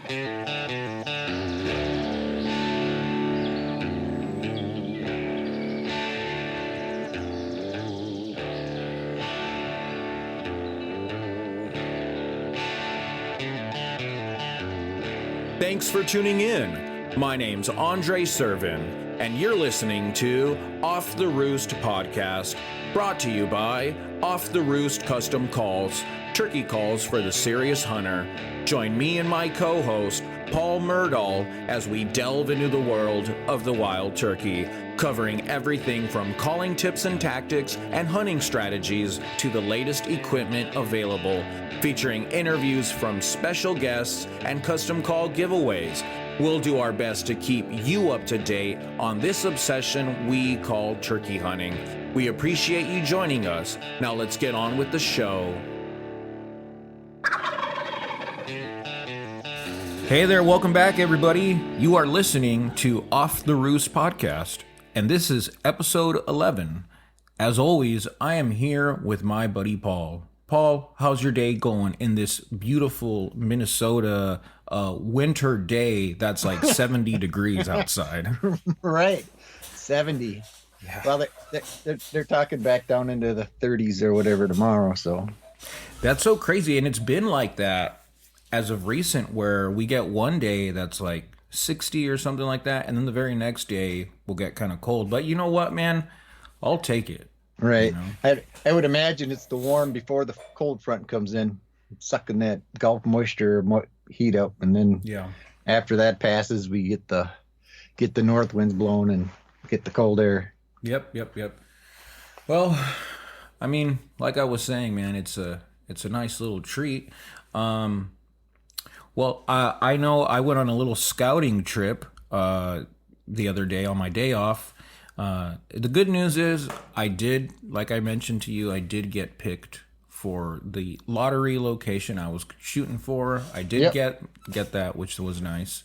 Thanks for tuning in. My name's Andre Servin, and you're listening to Off the Roost Podcast, brought to you by Off the Roost Custom Calls, turkey calls for the serious hunter. Join me and my co-host, Paul Murdahl, as we delve into the world of the wild turkey, covering everything from calling tips and tactics and hunting strategies to the latest equipment available, featuring interviews from special guests and custom call giveaways. We'll do our best to keep you up to date on this obsession we call turkey hunting. We appreciate you joining us. Now let's get on with the show. Hey there, welcome back everybody. You are listening to Off the Roost Podcast, and this is episode 11. As always, I am here with my buddy Paul. Paul, how's your day going in this beautiful Minnesota winter day that's like 70 degrees outside? Right, 70. Yeah. Well, they're talking back down into the 30s or whatever tomorrow, so. That's so crazy, and it's been like that as of recent, where we get one day that's like 60 or something like that, and then the very next day we'll get kind of cold. But you know what, man? I'll take it. Right. You know? I would imagine it's the warm before the cold front comes in, sucking that Gulf moisture heat up, and then after that passes, we get the north winds blowing and get the cold air. Yep. Well, I mean, like I was saying, man, it's a nice little treat. Well, I know I went on a little scouting trip the other day on my day off. The good news is like I mentioned to you, I did get picked for the lottery location I was shooting for. I did get that, which was nice.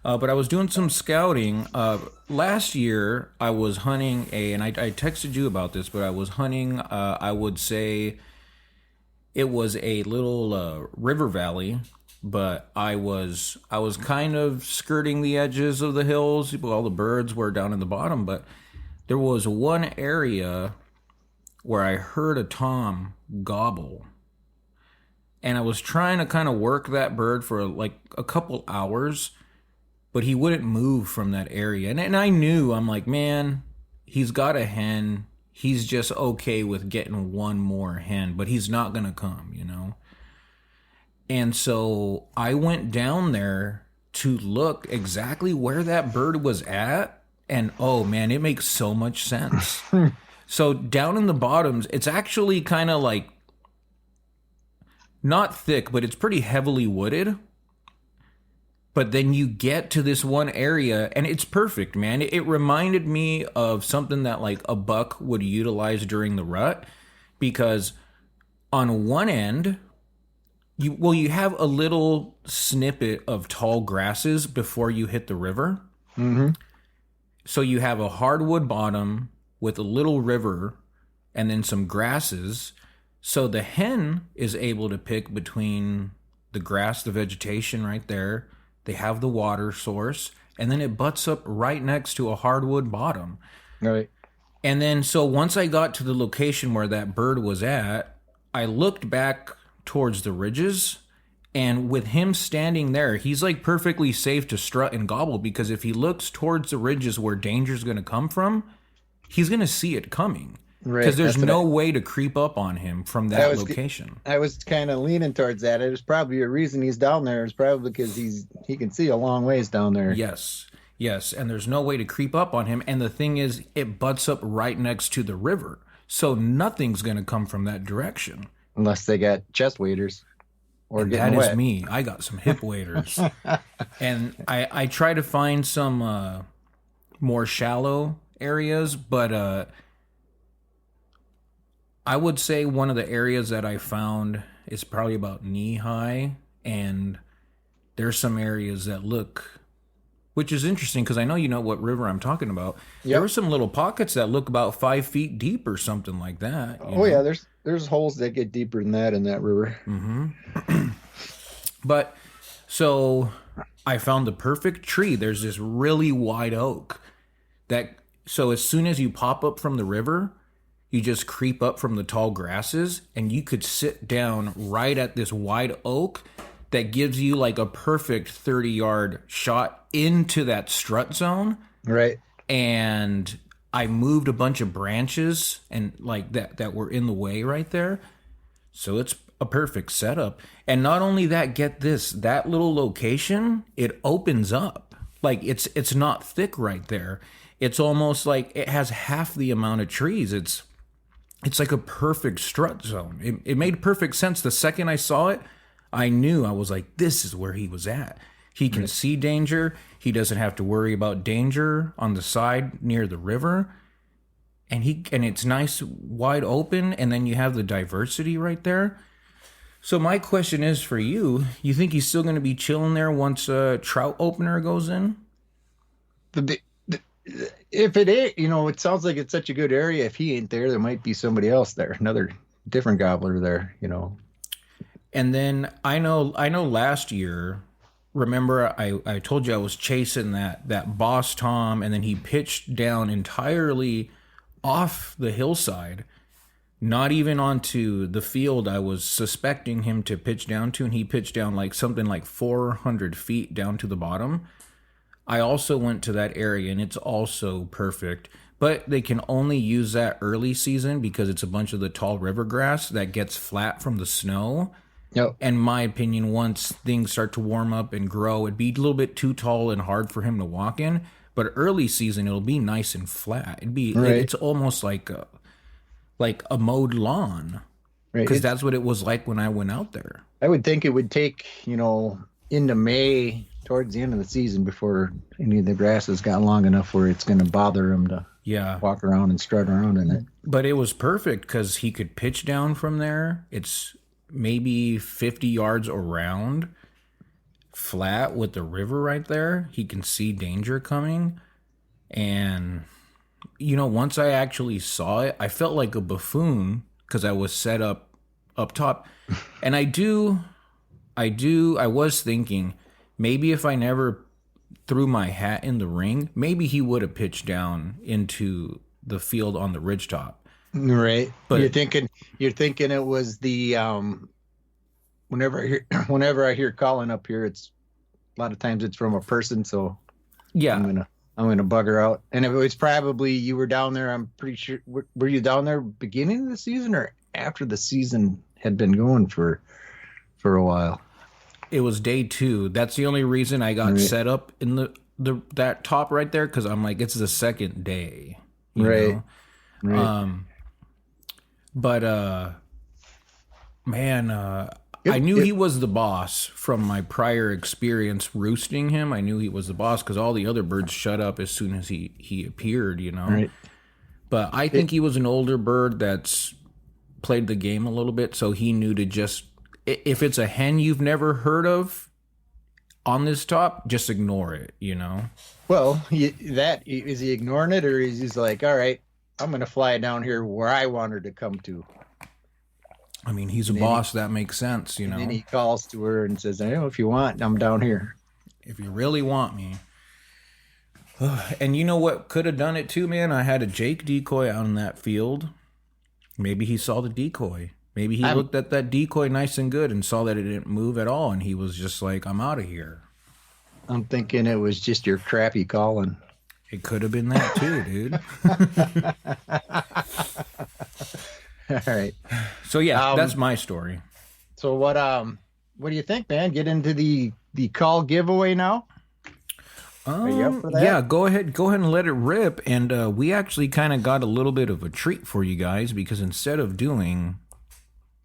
But I was doing some scouting. Last year, I was hunting and I texted you about this, but I was hunting, I would say it was a little river valley, but I was kind of skirting the edges of the hills. All the birds were down in the bottom, but there was one area where I heard a tom gobble, and I was trying to kind of work that bird for like a couple hours, but he wouldn't move from that area. And I knew, I'm like, man, he's got a hen. He's just okay with getting one more hen, but he's not going to come, you know? And so I went down there to look exactly where that bird was at. And oh man, it makes so much sense. So down in the bottoms, it's actually kind of like not thick, but it's pretty heavily wooded. But then you get to this one area and it's perfect, man. It reminded me of something that like a buck would utilize during the rut, because on one end, you have a little snippet of tall grasses before you hit the river. Mm-hmm. So you have a hardwood bottom with a little river and then some grasses. So the hen is able to pick between the grass, the vegetation right there. They have the water source, and then it butts up right next to a hardwood bottom. Right. And then so once I got to the location where that bird was at, I looked back towards the ridges. And with him standing there, he's like perfectly safe to strut and gobble, because if he looks towards the ridges where danger's going to come from, he's going to see it coming. Right. Because there's no way to creep up on him from that location. I was kind of leaning towards that. It was probably a reason he's down there. It's probably because he can see a long ways down there. Yes. And there's no way to creep up on him. And the thing is, it butts up right next to the river. So nothing's going to come from that direction. Unless they got chest waders. Or that wet. Is me. I got some hip waders. And I try to find some more shallow areas, but I would say one of the areas that I found is probably about knee high, and there's some areas that look, which is interesting because I know you know what river I'm talking about. Yep. There were some little pockets that look about 5 feet deep or something like that. Oh, yeah, there's holes that get deeper than that in that river. Mm-hmm. But So I found the perfect tree. There's this really wide oak that, so as soon as you pop up from the river, you just creep up from the tall grasses and you could sit down right at this wide oak that gives you like a perfect 30-yard shot into that strut zone. Right. And I moved a bunch of branches and like that were in the way right there. So it's a perfect setup. And not only that, get this, that little location, it opens up. Like it's not thick right there. It's almost like it has half the amount of trees. It's like a perfect strut zone. It made perfect sense. The second I saw it, I knew. I was like, this is where he was at. He can see danger. He doesn't have to worry about danger on the side near the river. And it's nice, wide open, and then you have the diversity right there. So my question is for you, you think he's still going to be chilling there once trout opener goes in? If it ain't, it sounds like it's such a good area. If he ain't there, there might be somebody else there, another different gobbler there, And then I know last year, remember I told you I was chasing that Boss Tom, and then he pitched down entirely off the hillside, not even onto the field I was suspecting him to pitch down to, and he pitched down like something like 400 feet down to the bottom. I also went to that area, and it's also perfect, but they can only use that early season because it's a bunch of the tall river grass that gets flat from the snow. Yep. In my opinion, once things start to warm up and grow, it'd be a little bit too tall and hard for him to walk in. But early season, it'll be nice and flat. It's almost like a mowed lawn, right? Because that's what it was like when I went out there. I would think it would take, into May, towards the end of the season, before any of the grasses got long enough where it's going to bother him to walk around and strut around in it. But it was perfect because he could pitch down from there. It's maybe 50 yards around, flat with the river right there. He can see danger coming. And, once I actually saw it, I felt like a buffoon because I was set up top. And I was thinking, maybe if I never threw my hat in the ring, maybe he would have pitched down into the field on the ridgetop. Right. But you're thinking it was the whenever I hear calling up here, it's a lot of times it's from a person, so yeah. I'm gonna bug her out. And if it was probably you were down there, I'm pretty sure, were you down there beginning of the season or after the season had been going for a while? It was day 2. That's the only reason I got set up in that top right there, because I'm like, it's the second day. You know? But man, I knew he was the boss from my prior experience roosting him. I knew he was the boss because all the other birds shut up as soon as he appeared, Right. But I think he was an older bird that's played the game a little bit, so he knew to just, if it's a hen you've never heard of on this top, just ignore it, Well, is he ignoring it, or is he like, all right, I'm going to fly down here where I want her to come to? I mean, he's a boss. That makes sense, And then he calls to her and says, if you want, I'm down here. If you really want me. And you know what could have done it too, man? I had a Jake decoy out in that field. Maybe he saw the decoy. Maybe he looked at that decoy nice and good and saw that it didn't move at all, and he was just like, I'm out of here. I'm thinking it was just your crappy calling. It could have been that too, dude. All right. So yeah, that's my story. So what do you think, man? Get into the call giveaway now? Are you up for that? Yeah, go ahead and let it rip. And we actually kind of got a little bit of a treat for you guys, because instead of doing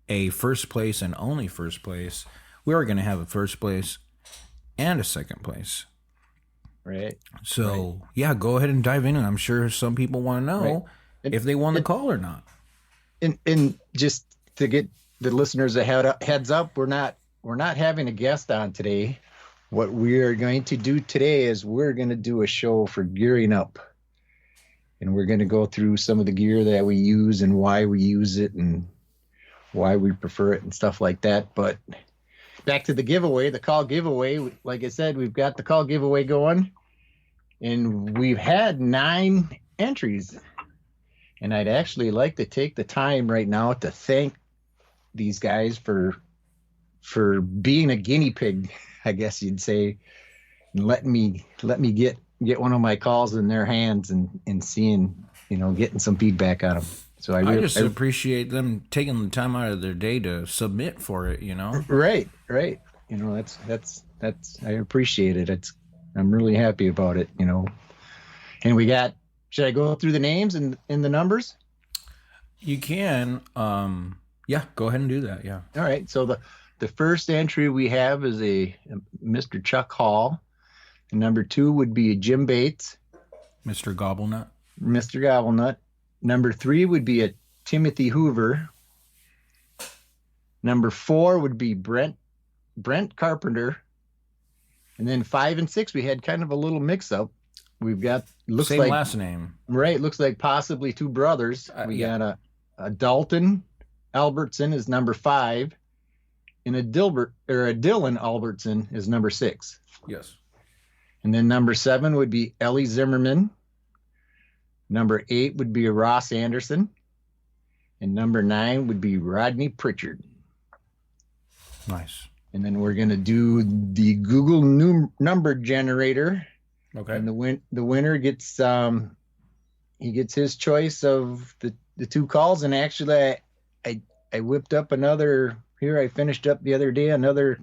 a first place and only first place, we are going to have a first place and a second place. Right. So yeah, go ahead and dive in. And I'm sure some people want to know if they won the call or not. And just to get the listeners a heads up, we're not having a guest on today. What we are going to do today is we're going to do a show for gearing up, and we're going to go through some of the gear that we use and why we use it and why we prefer it and stuff like that. But back to the giveaway, the call giveaway. Like I said, we've got the call giveaway going, and we've had 9 entries. And I'd actually like to take the time right now to thank these guys for being a guinea pig, I guess you'd say, and letting me get one of my calls in their hands and seeing, getting some feedback on them. So I just appreciate them taking the time out of their day to submit for it, Right. That's I appreciate it. I'm really happy about it, And we got, should I go through the names and the numbers? You can. Yeah, go ahead and do that. Yeah. All right. So the first entry we have is a Mr. Chuck Hall. And number 2 would be a Jim Bates. Mr. Gobblenut. Mr. Gobblenut. Number 3 would be a Timothy Hoover. Number 4 would be Brent Carpenter. And then 5 and 6, we had kind of a little mix-up. We've got same last name. Right, looks like possibly 2 brothers. We got a Dalton Albertson is number 5, and a Dylan Albertson is number 6. Yes. And then number 7 would be Ellie Zimmerman. Number 8 would be Ross Anderson. And number 9 would be Rodney Pritchard. Nice. And then we're going to do the Google number generator. Okay. And the winner gets he gets his choice of the 2 calls. And actually I whipped up another here. I finished up the other day another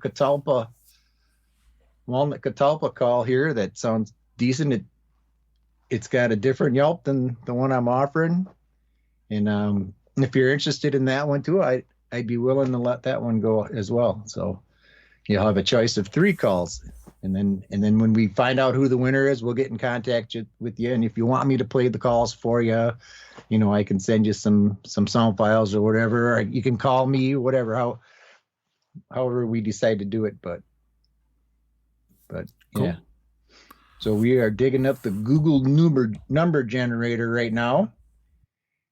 Walnut Catalpa call here that sounds decent. It's got a different Yelp than the one I'm offering. And if you're interested in that one too, I'd be willing to let that one go as well. So you'll have a choice of 3 calls. And then when we find out who the winner is, we'll get in contact with you. And if you want me to play the calls for you, I can send you some sound files or whatever. Or you can call me, whatever, however we decide to do it. But cool. Yeah. So we are digging up the Google number generator right now.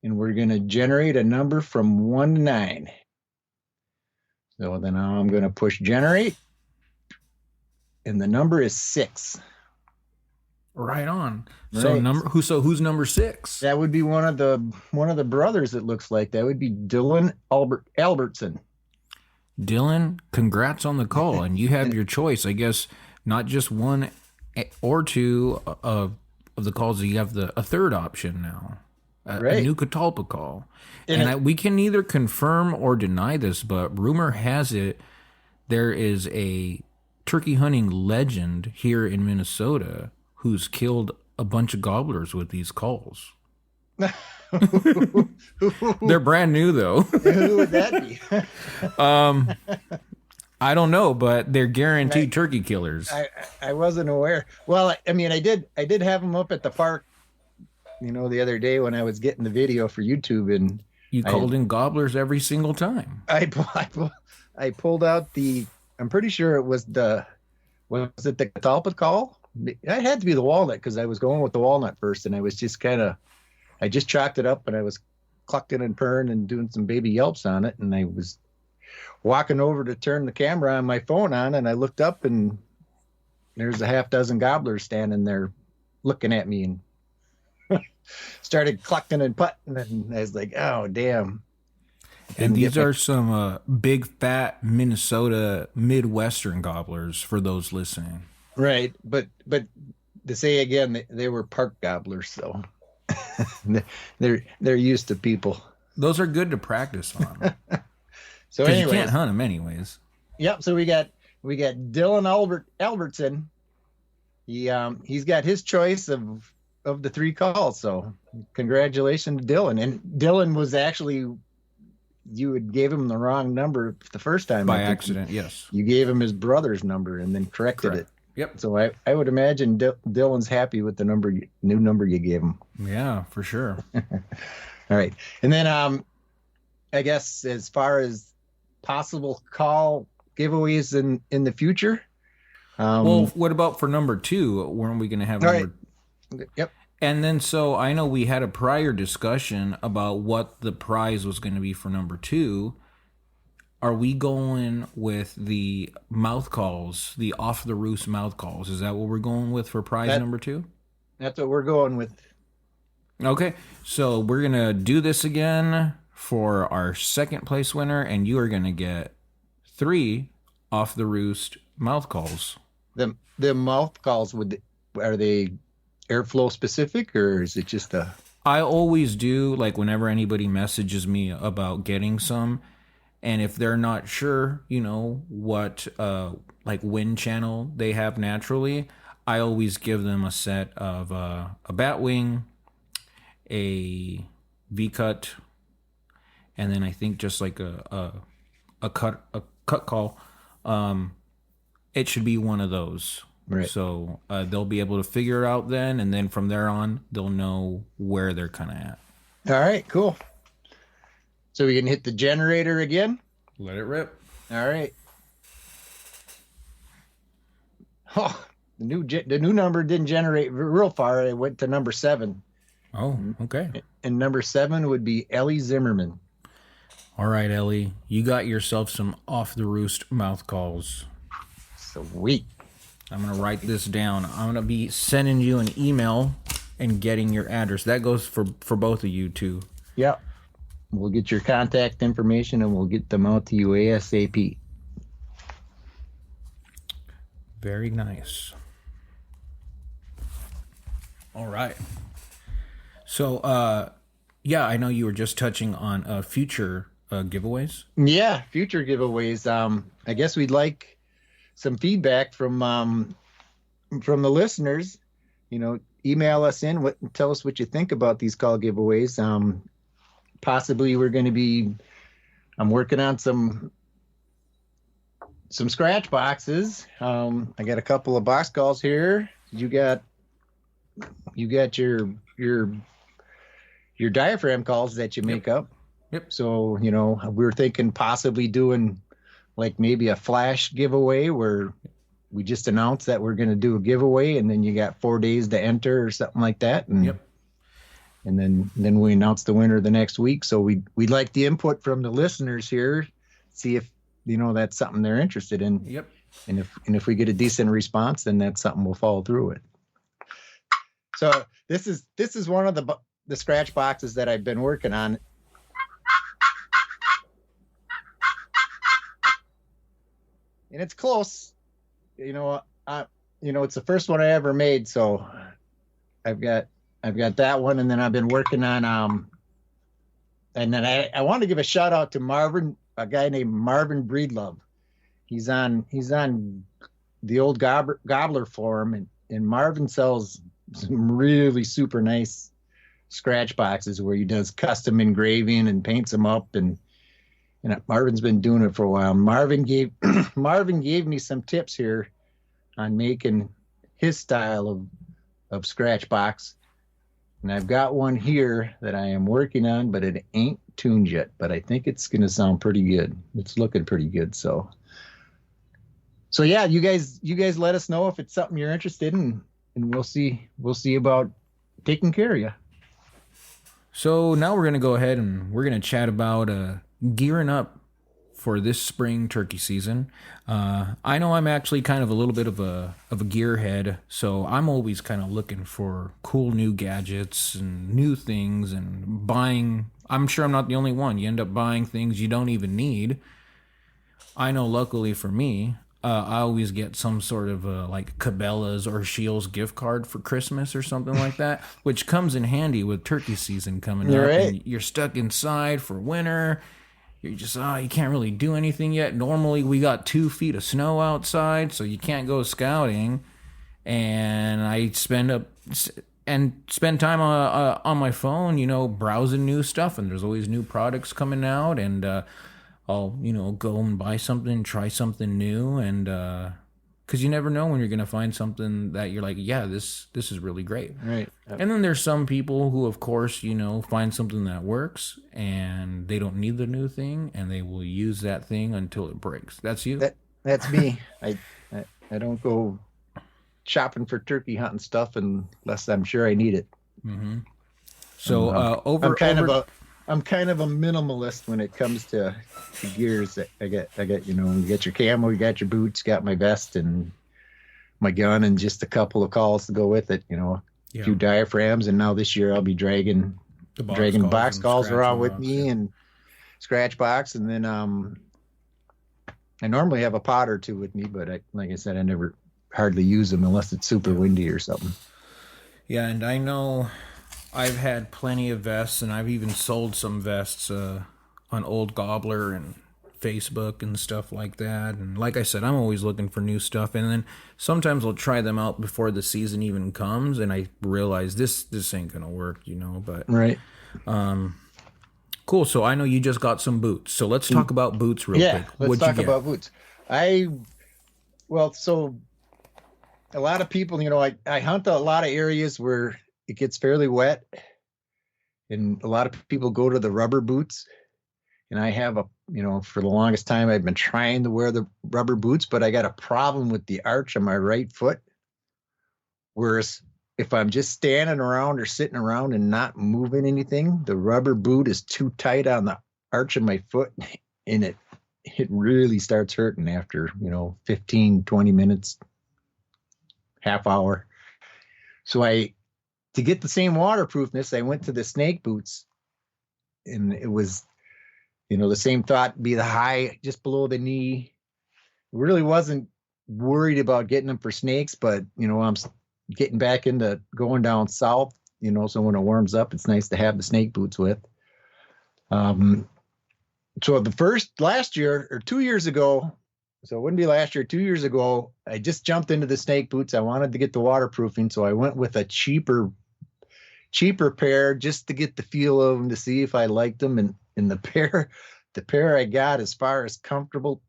And we're going to generate a number from 1 to 9. So then I'm going to push generate. And the number is 6. Right on. Right. So who's number 6? That would be one of the brothers. It looks like that would be Dylan Albertson. Dylan, congrats on the call, and you have your choice. I guess not just 1 or 2 of the calls. You have a third option now, a new Catalpa call, and we can neither confirm or deny this, but rumor has it there is a turkey hunting legend here in Minnesota who's killed a bunch of gobblers with these calls. They're brand new, though. Who would that be? I don't know, but they're guaranteed turkey killers. I wasn't aware. Well, I mean, I did have them up at the park, the other day when I was getting the video for YouTube, and you called in gobblers every single time. I pulled out I'm pretty sure it was the Catalpa call? It had to be the walnut because I was going with the walnut first, and I was just I just chalked it up, and I was clucking and purring and doing some baby yelps on it, and I was walking over to turn the camera on my phone on, and I looked up, and there's a half dozen gobblers standing there looking at me, and started clucking and putting, and I was like, oh, damn. And these are some big, fat Minnesota Midwestern gobblers for those listening. Right, but to say again, they were park gobblers, so they're used to people. Those are good to practice on. So anyways, you can't hunt them anyways. Yep. So we got Dylan Albertson. He's got his choice of the 3 calls. So congratulations to Dylan. And Dylan was actually, you had gave him the wrong number the first time by accident. Yes, you gave him his brother's number and then corrected it. Yep. So I would imagine Dylan's happy with the new number you gave him. Yeah, for sure. All right. And then I guess as far as possible call giveaways in the future. Well, what about for number 2? Weren't we going to have number? Right. Yep. And then so I know we had a prior discussion about what the prize was going to be for number 2. are we going with the mouth calls, the off the roost mouth calls? Is that what we're going with for prize number 2? That's what we're going with. Okay, so we're going to do this again for our second place winner, and you are going to get 3 off the roost mouth calls. The mouth calls, are they airflow specific, or is it just I always do, like whenever anybody messages me about getting some, and if they're not sure, what like wind channel they have naturally, I always give them a set of a Batwing, a V-cut, and then I think just like a cut call. It should be one of those. Right. So they'll be able to figure it out then, and then from there on, they'll know where they're kind of at. All right, cool. So we can hit the generator again? Let it rip. All right. Oh, the new number didn't generate real far. It went to number 7. Oh, okay. And number 7 would be Ellie Zimmerman. All right, Ellie, you got yourself some off the roost mouth calls. Sweet. I'm going to write this down. I'm going to be sending you an email and getting your address. That goes for both of you, too. Yep. We'll get your contact information, and we'll get them out to you ASAP. Very nice. All right. So, yeah, I know you were just touching on future giveaways. Yeah, future giveaways. I guess we'd like some feedback from the listeners. Email us in, tell us what you think about these call giveaways. Possibly I'm working on some scratch boxes. I got a couple of box calls here. You got your diaphragm calls that you make up. Yep. So, we're thinking possibly doing like maybe a flash giveaway where we just announce that we're going to do a giveaway, and then you got 4 days to enter or something like that. And, yep. And then we announce the winner the next week. So we'd like the input from the listeners here, see if, that's something they're interested in. Yep. And if we get a decent response, then that's something we'll follow through with. So this is one of the scratch boxes that I've been working on. And it's close. It's the first one I ever made, so I've got that one, and then I've been working on and then I want to give a shout out to Marvin, a guy named Marvin Breedlove. He's on the old Gobbler forum, and Marvin sells some really super nice scratch boxes where he does custom engraving and paints them up, and Marvin's been doing it for a while. Marvin gave me some tips here on making his style of scratch box. And I've got one here that I am working on, but it ain't tuned yet. But I think it's going to sound pretty good. It's looking pretty good. So yeah, you guys let us know if it's something you're interested in, and we'll see about taking care of you. So now we're going to go ahead and we're going to chat about gearing up for this spring turkey season. I know I'm actually kind of a little bit of a gearhead, so I'm always kind of looking for cool new gadgets and new things and buying. I'm sure I'm not the only one. You end up buying things you don't even need. I know, luckily for me, I always get some sort of like Cabela's or Scheels gift card for Christmas or something like that, which comes in handy with turkey season coming up. Right. And you're stuck inside for winter. You're just, you can't really do anything yet. Normally we got 2 feet of snow outside, so you can't go scouting. And I spend time on my phone, browsing new stuff, and there's always new products coming out, and I'll, go and buy something, try something new, and because you never know when you're going to find something that you're like, yeah, this is really great. Right. And then there's some people who, of course, find something that works, and they don't need the new thing, and they will use that thing until it breaks. That's you? That's me. I don't go shopping for turkey hunting stuff unless I'm sure I need it. Mm-hmm. So I'm kind of a minimalist when it comes to gears. I got, you got your camo, you got your boots, got my vest and my gun, and just a couple of calls to go with it. A Yeah. few diaphragms, and now this year I'll be dragging The box and calls scratch around with box. me Yeah. and scratch box, and then I normally have a pot or two with me, but like I said, I never hardly use them unless it's super Yeah. windy or something. Yeah, and I know I've had plenty of vests, and I've even sold some vests on Old Gobbler and Facebook and stuff like that. And like I said, I'm always looking for new stuff, and then sometimes I'll try them out before the season even comes, and I realize this ain't gonna work, But Right. cool. So I know you just got some boots, so let's talk about boots real Yeah, quick. let's What'd you talk get? about boots. I well, so a lot of people, I hunt a lot of areas where it gets fairly wet, and a lot of people go to the rubber boots. And I have for the longest time, I've been trying to wear the rubber boots, but I got a problem with the arch of my right foot. Whereas if I'm just standing around or sitting around and not moving anything, the rubber boot is too tight on the arch of my foot, and it really starts hurting after 15, 20 minutes, half hour. So to get the same waterproofness, I went to the snake boots, and it was the same thought, be the high just below the knee. Really wasn't worried about getting them for snakes, but I'm getting back into going down south, so when it warms up, it's nice to have the snake boots with. So last year or 2 years ago, so it wouldn't be last year, 2 years ago, I just jumped into the snake boots. I wanted to get the waterproofing, so I went with a cheaper pair just to get the feel of them, to see if I liked them. And the pair I got, as far as comfortable,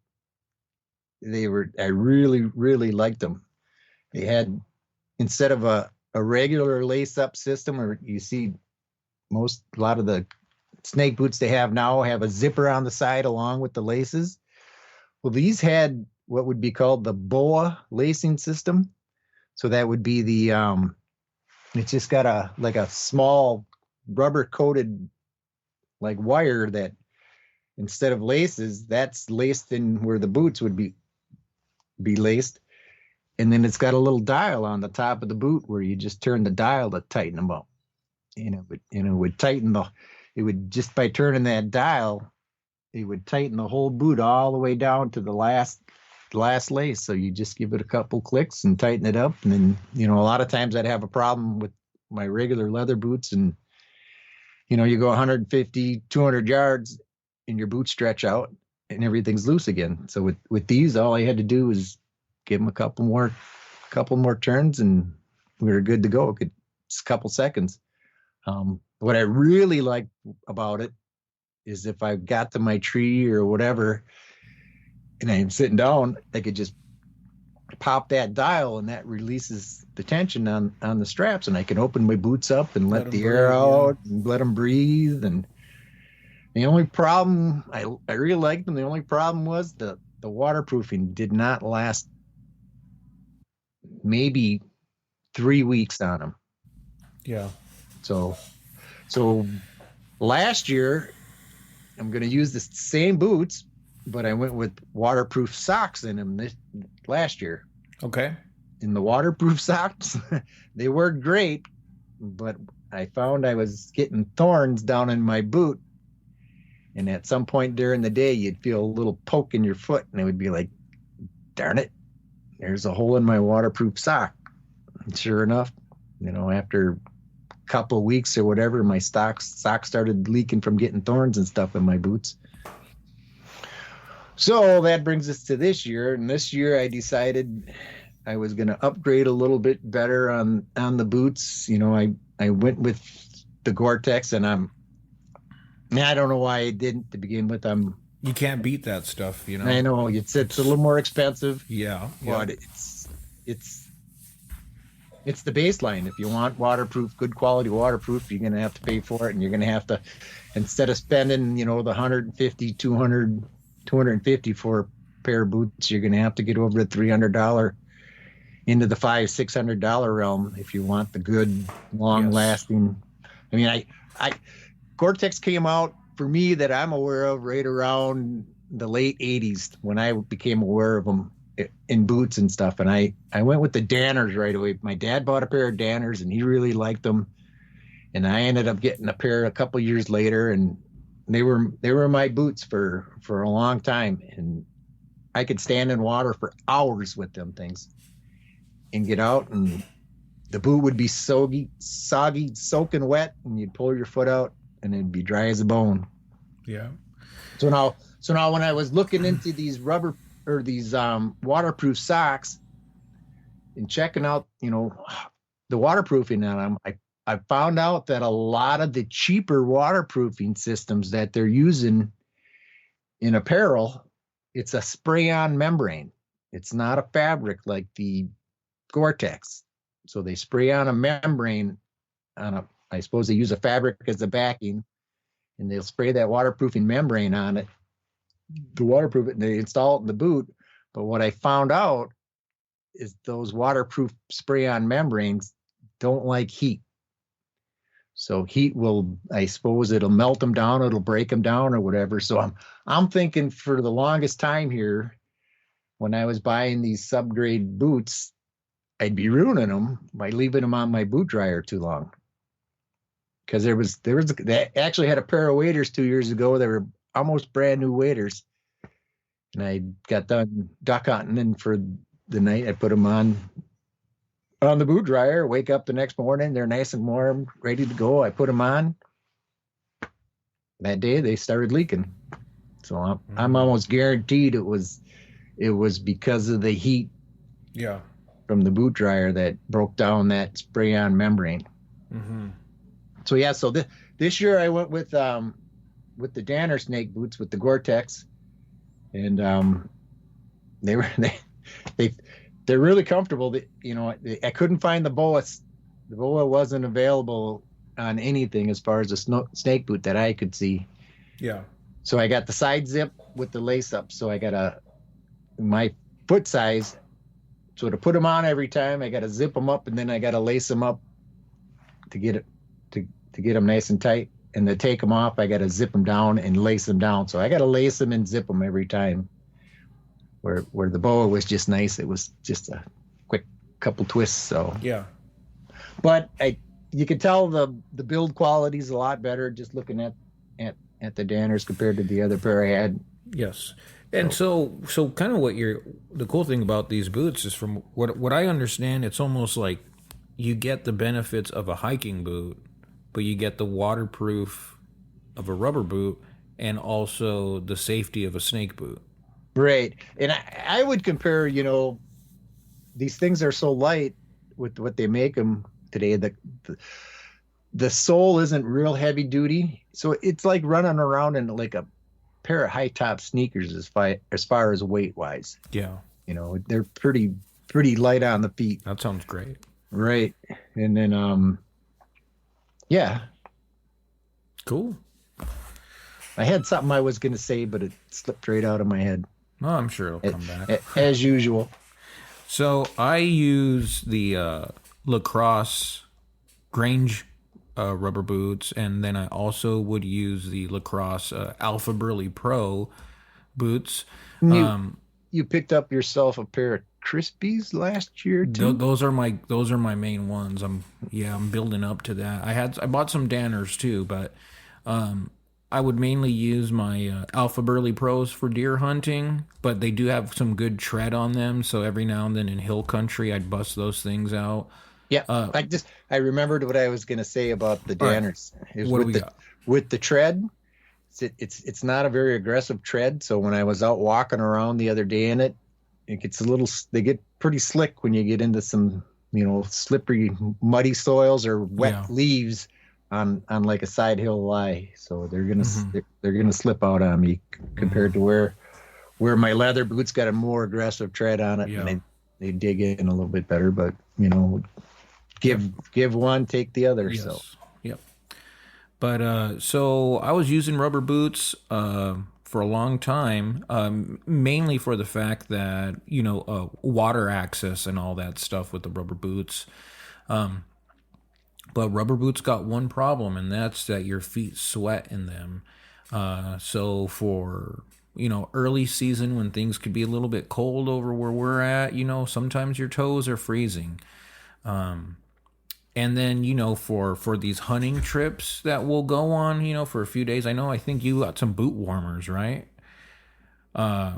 I really, really liked them. They had, instead of a regular lace up system, or you see a lot of the snake boots they have now have a zipper on the side along with the laces. Well, these had what would be called the boa lacing system. So that would be it's just got a small rubber coated like wire that, instead of laces, that's laced in where the boots would be laced. And then it's got a little dial on the top of the boot where you just turn the dial to tighten them up. It would just, by turning that dial, it would tighten the whole boot all the way down to the last lace. So you just give it a couple clicks and tighten it up. And then, a lot of times I'd have a problem with my regular leather boots, and, you go 150, 200 yards and your boots stretch out and everything's loose again. So with these, all I had to do was give them a couple more turns and we were good to go. It's a couple seconds. What I really liked about it is if I got to my tree or whatever and I'm sitting down, I could just pop that dial and that releases the tension on the straps, and I can open my boots up and let the air out and let them breathe. And the only problem, I really liked them. The only problem was the waterproofing did not last maybe 3 weeks on them. Yeah. So last year, I'm going to use the same boots, but I went with waterproof socks in them last year. Okay. In the waterproof socks, they worked great, but I found I was getting thorns down in my boot. And at some point during the day, you'd feel a little poke in your foot, and it would be like, darn it, there's a hole in my waterproof sock. And sure enough, after a couple of weeks or whatever, my socks started leaking from getting thorns and stuff in my boots. So that brings us to this year. And this year I decided I was going to upgrade a little bit better on the boots. I went with the Gore-Tex, and I don't know why I didn't to begin with. You can't beat that stuff, I know it's a little more expensive. Yeah. But it's the baseline. If you want waterproof, good quality waterproof, you're going to have to pay for it, and you're going to have to, instead of spending, the 150, 200, 250 for a pair of boots, you're going to have to get over the $300 into the $500-$600 realm if you want the good, long lasting. I mean, Gore-Tex came out for me that I'm aware of right around the late 80s when I became aware of them in boots and stuff. And I went with the Danners right away. My dad bought a pair of Danners and he really liked them. And I ended up getting a pair a couple years later, and they were my boots for a long time. And I could stand in water for hours with them things and get out, and the boot would be soggy, soaking wet, and you'd pull your foot out and it'd be dry as a bone. Yeah. So now when I was looking into these rubber or these waterproof socks and checking out, the waterproofing on them, I found out that a lot of the cheaper waterproofing systems that they're using in apparel, it's a spray-on membrane. It's not a fabric like the Gore-Tex. So they spray on a membrane I suppose they use a fabric as a backing, and they'll spray that waterproofing membrane on it to waterproof it, and they install it in the boot. But what I found out is those waterproof spray-on membranes don't like heat. So heat will, I suppose, it'll melt them down, it'll break them down or whatever. So I'm thinking for the longest time here, when I was buying these subgrade boots, I'd be ruining them by leaving them on my boot dryer too long. Because they actually had a pair of waders 2 years ago. They were almost brand new waders, and I got done duck hunting, and for the night I put them on the boot dryer. Wake up the next morning, they're nice and warm, ready to go. I put them on. That day they started leaking, so I'm almost guaranteed it was because of the heat. Yeah. From the boot dryer that broke down that spray-on membrane. Mm-hmm. So yeah, so this year I went with the Danner snake boots with the Gore-Tex, and they're really comfortable. I couldn't find the boa. The boa wasn't available on anything as far as a snake boot that I could see. Yeah. So I got the side zip with the lace up. So I got my foot size. So to put them on every time, I got to zip them up, and then I got to lace them up to get them nice and tight. And to take them off, I got to zip them down and lace them down. So I got to lace them and zip them every time. Where the boa was just nice, it was just a quick couple twists. So yeah, but you could tell the build quality is a lot better just looking at the Danners compared to the other pair I had. Yes. And so kind of the cool thing about these boots is, from what I understand, it's almost like you get the benefits of a hiking boot, but you get the waterproof of a rubber boot and also the safety of a snake boot. Right. And I would compare, these things are so light with what they make them today. The sole isn't real heavy duty. So it's like running around in like a pair of high top sneakers as far as weight wise. Yeah. They're pretty light on the feet. That sounds great. Right. And then yeah. Cool. I had something I was going to say, but it slipped right out of my head. Oh, I'm sure it'll come back. As usual. So I use the Lacrosse Grange rubber boots, and then I also would use the Lacrosse Alpha Burley Pro boots. You picked up yourself a pair of Crispies last year too? Those are my main ones. I'm building up to that. I bought some Danners too, but I would mainly use my Alpha Burley Pros for deer hunting, but they do have some good tread on them. So every now and then in hill country, I'd bust those things out. Yeah, I remembered what I was going to say about the Danners. Right. What do we got? With the tread, it's not a very aggressive tread. So when I was out walking around the other day in it gets they get pretty slick when you get into some slippery, muddy soils or wet leaves on like a side hill lie. So they're gonna slip out on me compared to where my leather boots got a more aggressive tread on it, and they dig in a little bit better. But give one, take the other. Yes. So yep. But so I was using rubber boots for a long time, mainly for the fact that water access and all that stuff with the rubber boots. But rubber boots got one problem, and that's that your feet sweat in them. So for early season when things could be a little bit cold over where we're at, sometimes your toes are freezing. And then for these hunting trips that we'll go on, for a few days. I think you got some boot warmers, right? Yeah,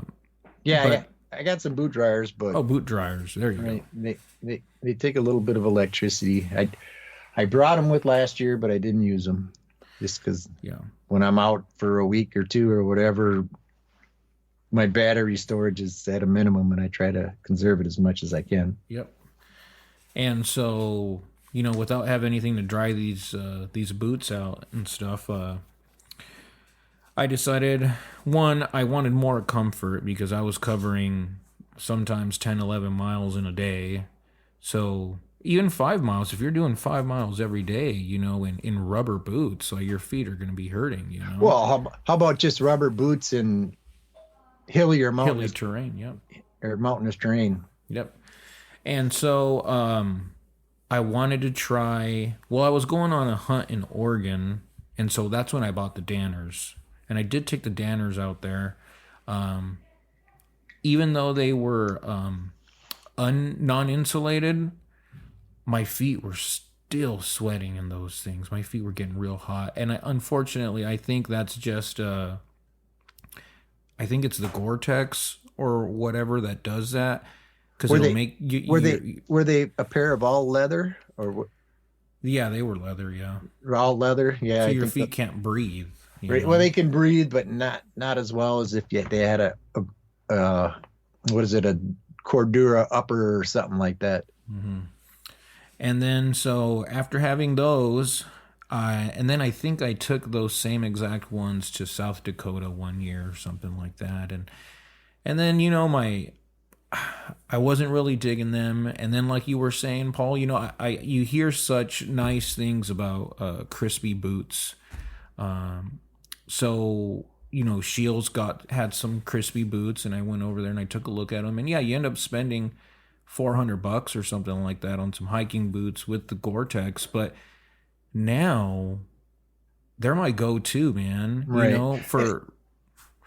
But I got some boot dryers, but oh, boot dryers. There you go. right, they take a little bit of electricity. I brought them with last year, but I didn't use them just because Yeah. when I'm out for a week or two or whatever, my battery storage is at a minimum, and I try to conserve it as much as I can. Yep. And so, without having anything to dry these boots out and stuff, I decided, one, I wanted more comfort because I was covering sometimes 10, 11 miles in a day. So even 5 miles, if you're doing 5 miles every day, in rubber boots, so your feet are going to be hurting. Well, how about just rubber boots in hilly or Hilly mountainous terrain, yep. or mountainous terrain? Yep. And so I wanted to try, well, I was going on a hunt in Oregon, and so that's when I bought the Danners. And I did take the Danners out there. Even though they were non-insulated, my feet were still sweating in those things. My feet were getting real hot. And unfortunately, I think that's just, I think it's the Gore-Tex or whatever that does that. Because it'll make you. Were they a pair of all leather or Yeah, they were leather. Yeah, all leather? Yeah, so I your think feet can't breathe. right. Well, they can breathe, but not as well as if they had a what is it, a Cordura upper or something like that. Mm-hmm. And then so after having those, and then I think I took those same exact ones to South Dakota one year or something like that, and then I wasn't really digging them. And then, like you were saying, Paul, you hear such nice things about crispy boots. So Shields had some crispy boots, and I went over there and I took a look at them. And yeah, you end up spending $400 or something like that on some hiking boots with the Gore-Tex. But now they're my go-to, man. Right.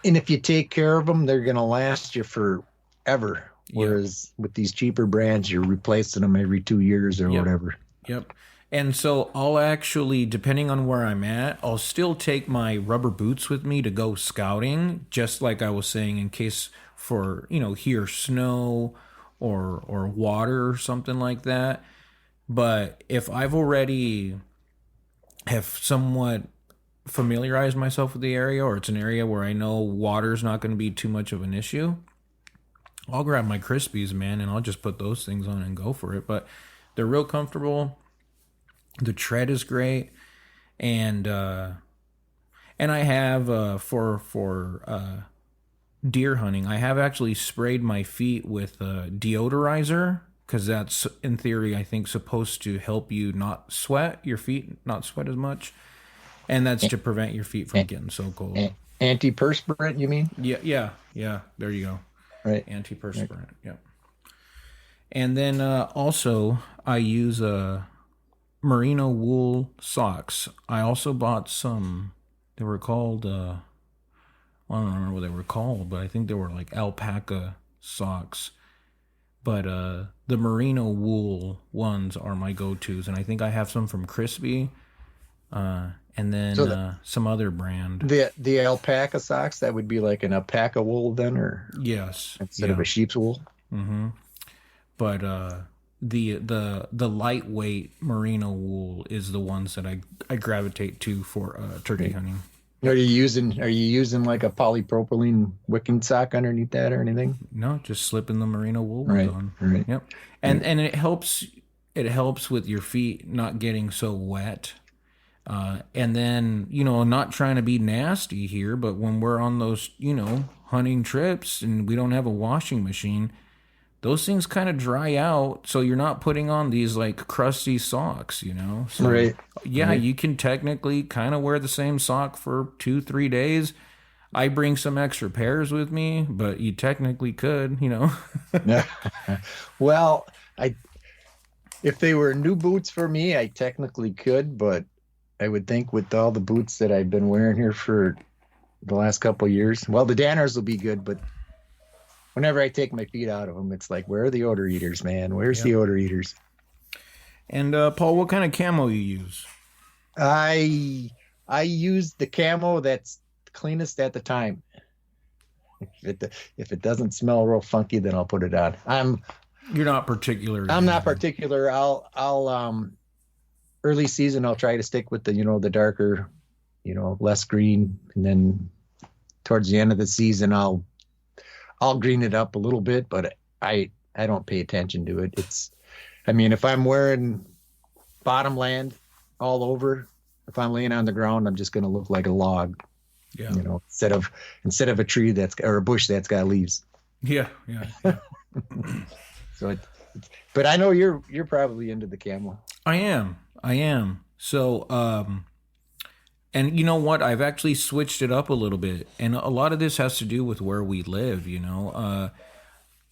And if you take care of them, they're gonna last you forever. Whereas with these cheaper brands, you're replacing them every 2 years or whatever. Yep. And so I'll actually, depending on where I'm at, I'll still take my rubber boots with me to go scouting, just like I was saying, in case for, here snow or water or something like that. But if I've already have somewhat familiarized myself with the area, or it's an area where I know water's not going to be too much of an issue, I'll grab my Crispies, man, and I'll just put those things on and go for it. But they're real comfortable. The tread is great, and I have for deer hunting, I have actually sprayed my feet with deodorizer, because that's, in theory, I think, supposed to help you not sweat, your feet not sweat as much, and that's to prevent your feet from getting so cold. Antiperspirant, you mean? Yeah. There you go. Right. Antiperspirant. Yep. And then also I use merino wool socks. I also bought some. They were called. I don't remember what they were called, but I think they were like alpaca socks. But the merino wool ones are my go-tos, and I think I have some from Crispy, and then some other brand. The alpaca socks, that would be like an alpaca wool then, or yes, instead of a sheep's wool. Mm-hmm. But the lightweight merino wool is the ones that I gravitate to for turkey hunting. Are you using like a polypropylene wicking sock underneath that or anything? No, just slipping the merino wool on. Right. Yep. And it helps with your feet not getting so wet. And then, not trying to be nasty here, but when we're on those, hunting trips and we don't have a washing machine, those things kind of dry out. So you're not putting on these like crusty socks, So, right. Yeah, right. You can technically kind of wear the same sock for 2-3 days. I bring some extra pairs with me, but you technically could, Yeah. Well, If they were new boots for me, I technically could, but I would think with all the boots that I've been wearing here for the last couple of years, well, the Danners will be good, but whenever I take my feet out of them, it's like, where are the odor eaters, man? Where's Yep. the odor eaters? And Paul, what kind of camo you use? I I use the camo that's cleanest at the time. If it doesn't smell real funky, then I'll put it on. You're not particular. I'm not particular. I'll early season I'll try to stick with the darker, less green, and then towards the end of the season I'll green it up a little bit, but I don't pay attention to it. I mean, if I'm wearing bottomland all over, if I'm laying on the ground, I'm just going to look like a log. Yeah. Instead of a tree or a bush that's got leaves. Yeah. So but I know you're probably into the camo. I am. So, and you know what? I've actually switched it up a little bit, and a lot of this has to do with where we live.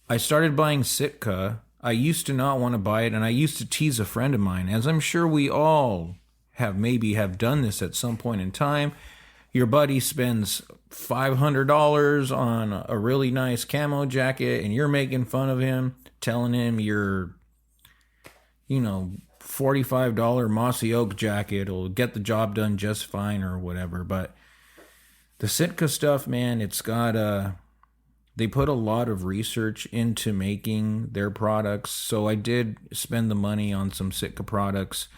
I started buying Sitka. I used to not want to buy it, and I used to tease a friend of mine, as I'm sure we all have done this at some point in time. Your buddy spends $500 on a really nice camo jacket, and you're making fun of him, telling him your, $45 mossy oak jacket will get the job done just fine or whatever. But the Sitka stuff, man, it's got they put a lot of research into making their products. So I did spend the money on some Sitka products.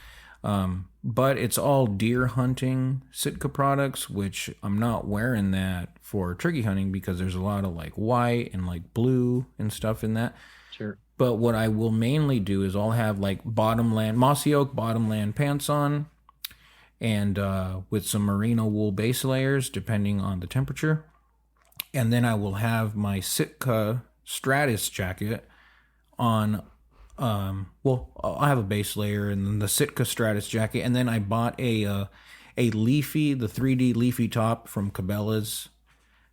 But it's all deer hunting Sitka products, which I'm not wearing that for turkey hunting because there's a lot of like white and like blue and stuff in that. Sure. But what I will mainly do is I'll have like mossy oak bottomland pants on, and with some merino wool base layers depending on the temperature. And then I will have my Sitka Stratus jacket on. I'll have a base layer and then the Sitka Stratus jacket, and then I bought the 3D leafy top from Cabela's.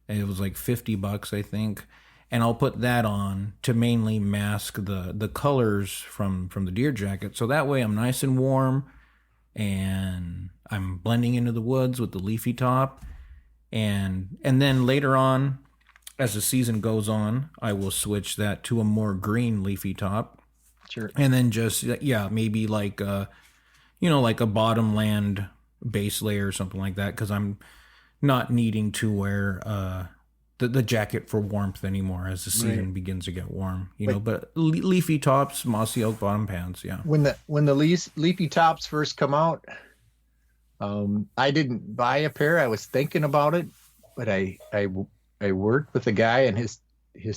It was like $50, I think, and I'll put that on to mainly mask the colors from the deer jacket, so that way I'm nice and warm, and I'm blending into the woods with the leafy top, and then later on, as the season goes on, I will switch that to a more green leafy top. Sure. And then just, maybe like like a bottomland base layer or something like that, because I'm not needing to wear the jacket for warmth anymore as the season begins to get warm. But leafy tops, mossy oak bottom pants, yeah. When the leafy tops first come out, I didn't buy a pair. I was thinking about it, but I worked with a guy and his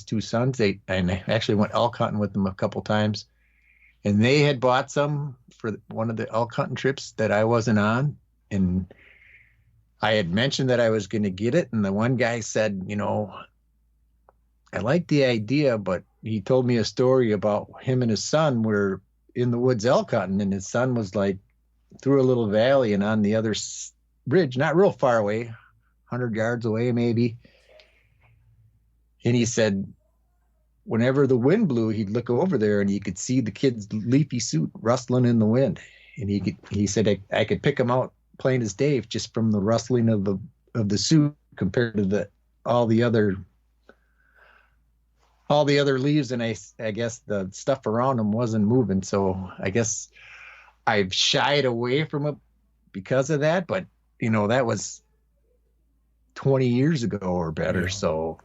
two sons. I actually went elk hunting with them a couple times. And they had bought some for one of the elk hunting trips that I wasn't on. And I had mentioned that I was going to get it. And the one guy said, I like the idea, but he told me a story about him and his son were in the woods elk hunting. And his son was like through a little valley and on the other ridge, not real far away, 100 yards away maybe. And he said, whenever the wind blew, he'd look over there and you could see the kid's leafy suit rustling in the wind. And he said, I could pick him out plain as day just from the rustling of the suit compared to all the other leaves. And I guess the stuff around him wasn't moving. So I guess I've shied away from it because of that. But, that was 20 years ago or better. Yeah. So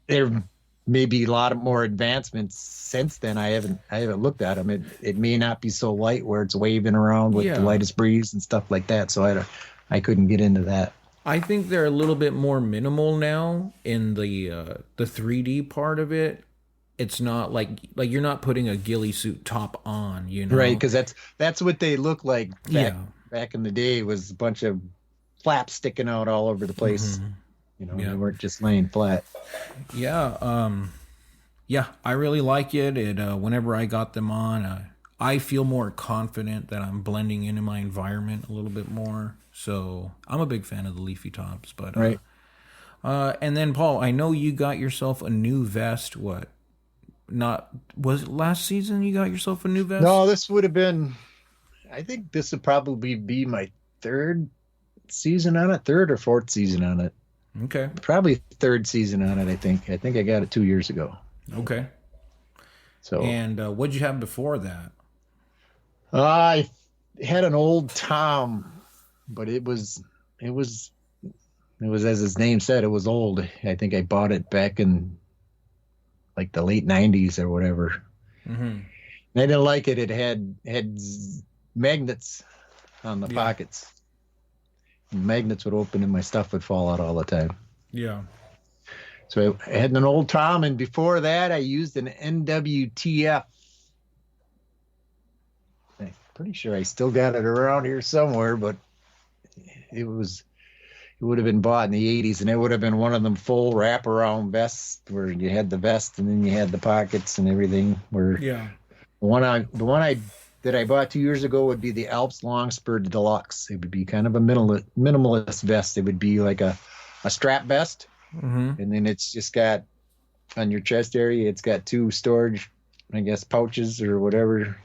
there may be a lot of more advancements since then. I haven't looked at them. It may not be so light where it's waving around with the lightest breeze and stuff like that. So I couldn't get into that. I think they're a little bit more minimal now in the 3D part of it. It's not like you're not putting a ghillie suit top on, Right, because that's what they look like back in the day, was a bunch of flaps sticking out all over the place. Mm-hmm. They weren't just laying flat. Yeah. I really like it. Whenever I got them on, I feel more confident that I'm blending into my environment a little bit more. So I'm a big fan of the leafy tops. But right. And then Paul, I know you got yourself a new vest. What? not, was it last season you got yourself a new vest? No, this would have been, I think this would probably be my third season on it, third or fourth season on it. Okay. Probably third season on it, I think. I think I got it 2 years ago. Okay. So, and what'd you have before that? I had an old Tom, but it was as his name said, it was old. I think I bought it back in like the late 90s or whatever. Mm-hmm. And I didn't like it. It had magnets on the pockets. And magnets would open and my stuff would fall out all the time. Yeah. So I had an old Tom, and before that I used an NWTF. I'm pretty sure I still got it around here somewhere, but it would have been bought in the 80s, and it would have been one of them full wraparound vests where you had the vest and then you had the pockets and everything. Where the one that I bought 2 years ago would be the Alps Longspur Deluxe. It would be kind of a minimalist vest. It would be like a strap vest, and then it's just got on your chest area. It's got two storage, I guess, pouches or whatever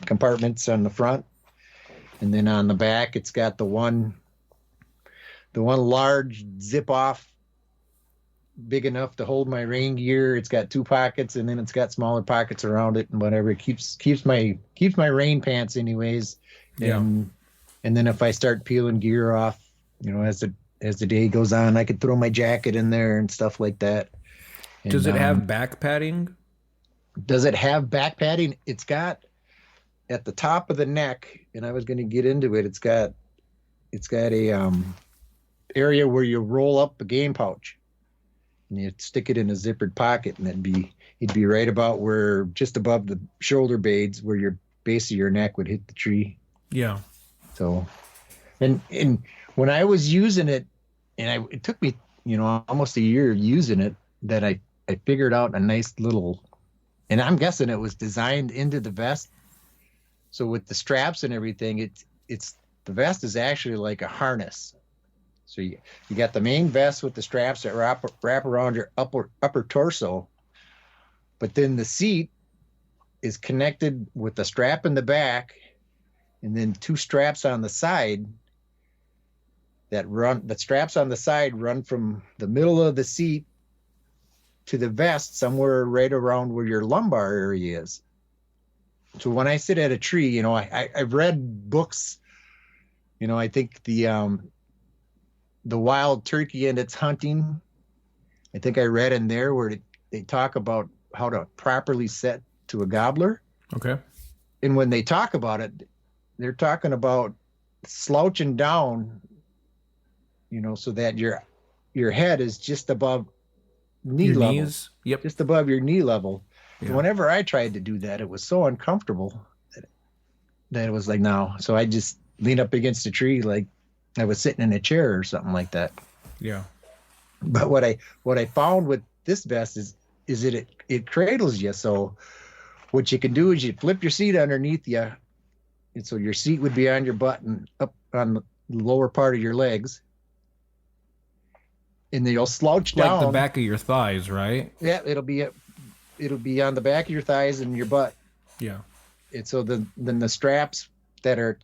compartments on the front, and then on the back it's got the one large zip off, big enough to hold my rain gear. It's got two pockets, and then it's got smaller pockets around it and whatever. It keeps my rain pants anyways. And then if I start peeling gear off, as the day goes on, I could throw my jacket in there and stuff like that. And, does it have back padding? Does it have back padding? It's got at the top of the neck, and I was going to get into it. It's got a area where you roll up a game pouch and you stick it in a zippered pocket, and it'd be right about where, just above the shoulder blades, where your base of your neck would hit the tree. Yeah. So, and when I was using it, and it took me, almost a year using it, that I figured out a nice little, and I'm guessing it was designed into the vest. So with the straps and everything, the vest is actually like a harness. So you got the main vest with the straps that wrap around your upper torso, but then the seat is connected with the strap in the back, and then two straps on the side the straps on the side run from the middle of the seat to the vest, somewhere right around where your lumbar area is. So when I sit at a tree, I've read books, I think the Wild Turkey and Its Hunting, I think I read in there where they talk about how to properly set to a gobbler. Okay. And when they talk about it, they're talking about slouching down, so that your head is just above knee level. Knees? Yep. Just above your knee level. Yeah. And whenever I tried to do that, it was so uncomfortable that it was like, no. So I just leaned up against a tree like I was sitting in a chair or something like that. Yeah. But what I found with this vest is that it cradles you. So what you can do is you flip your seat underneath you, and so your seat would be on your butt and up on the lower part of your legs, and then you'll slouch down. Like the back of your thighs, right? Yeah, it'll be on the back of your thighs and your butt. Yeah. And so then the straps that are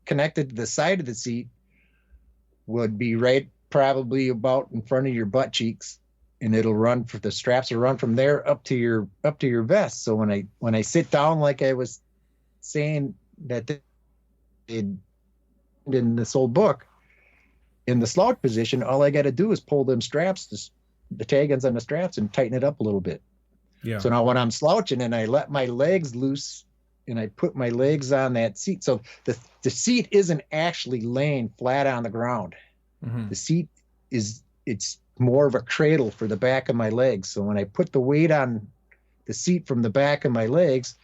connected to the side of the seat would be right probably about in front of your butt cheeks, and the straps will run from there up to your vest. So when I sit down, like I was saying that in this old book, in the slouch position, all I got to do is pull them straps, the tag-ins on the straps, and tighten it up a little bit. Yeah. So now when I'm slouching and I let my legs loose and I put my legs on that seat, so the seat isn't actually laying flat on the ground. Mm-hmm. The seat it's more of a cradle for the back of my legs. So when I put the weight on the seat from the back of my legs,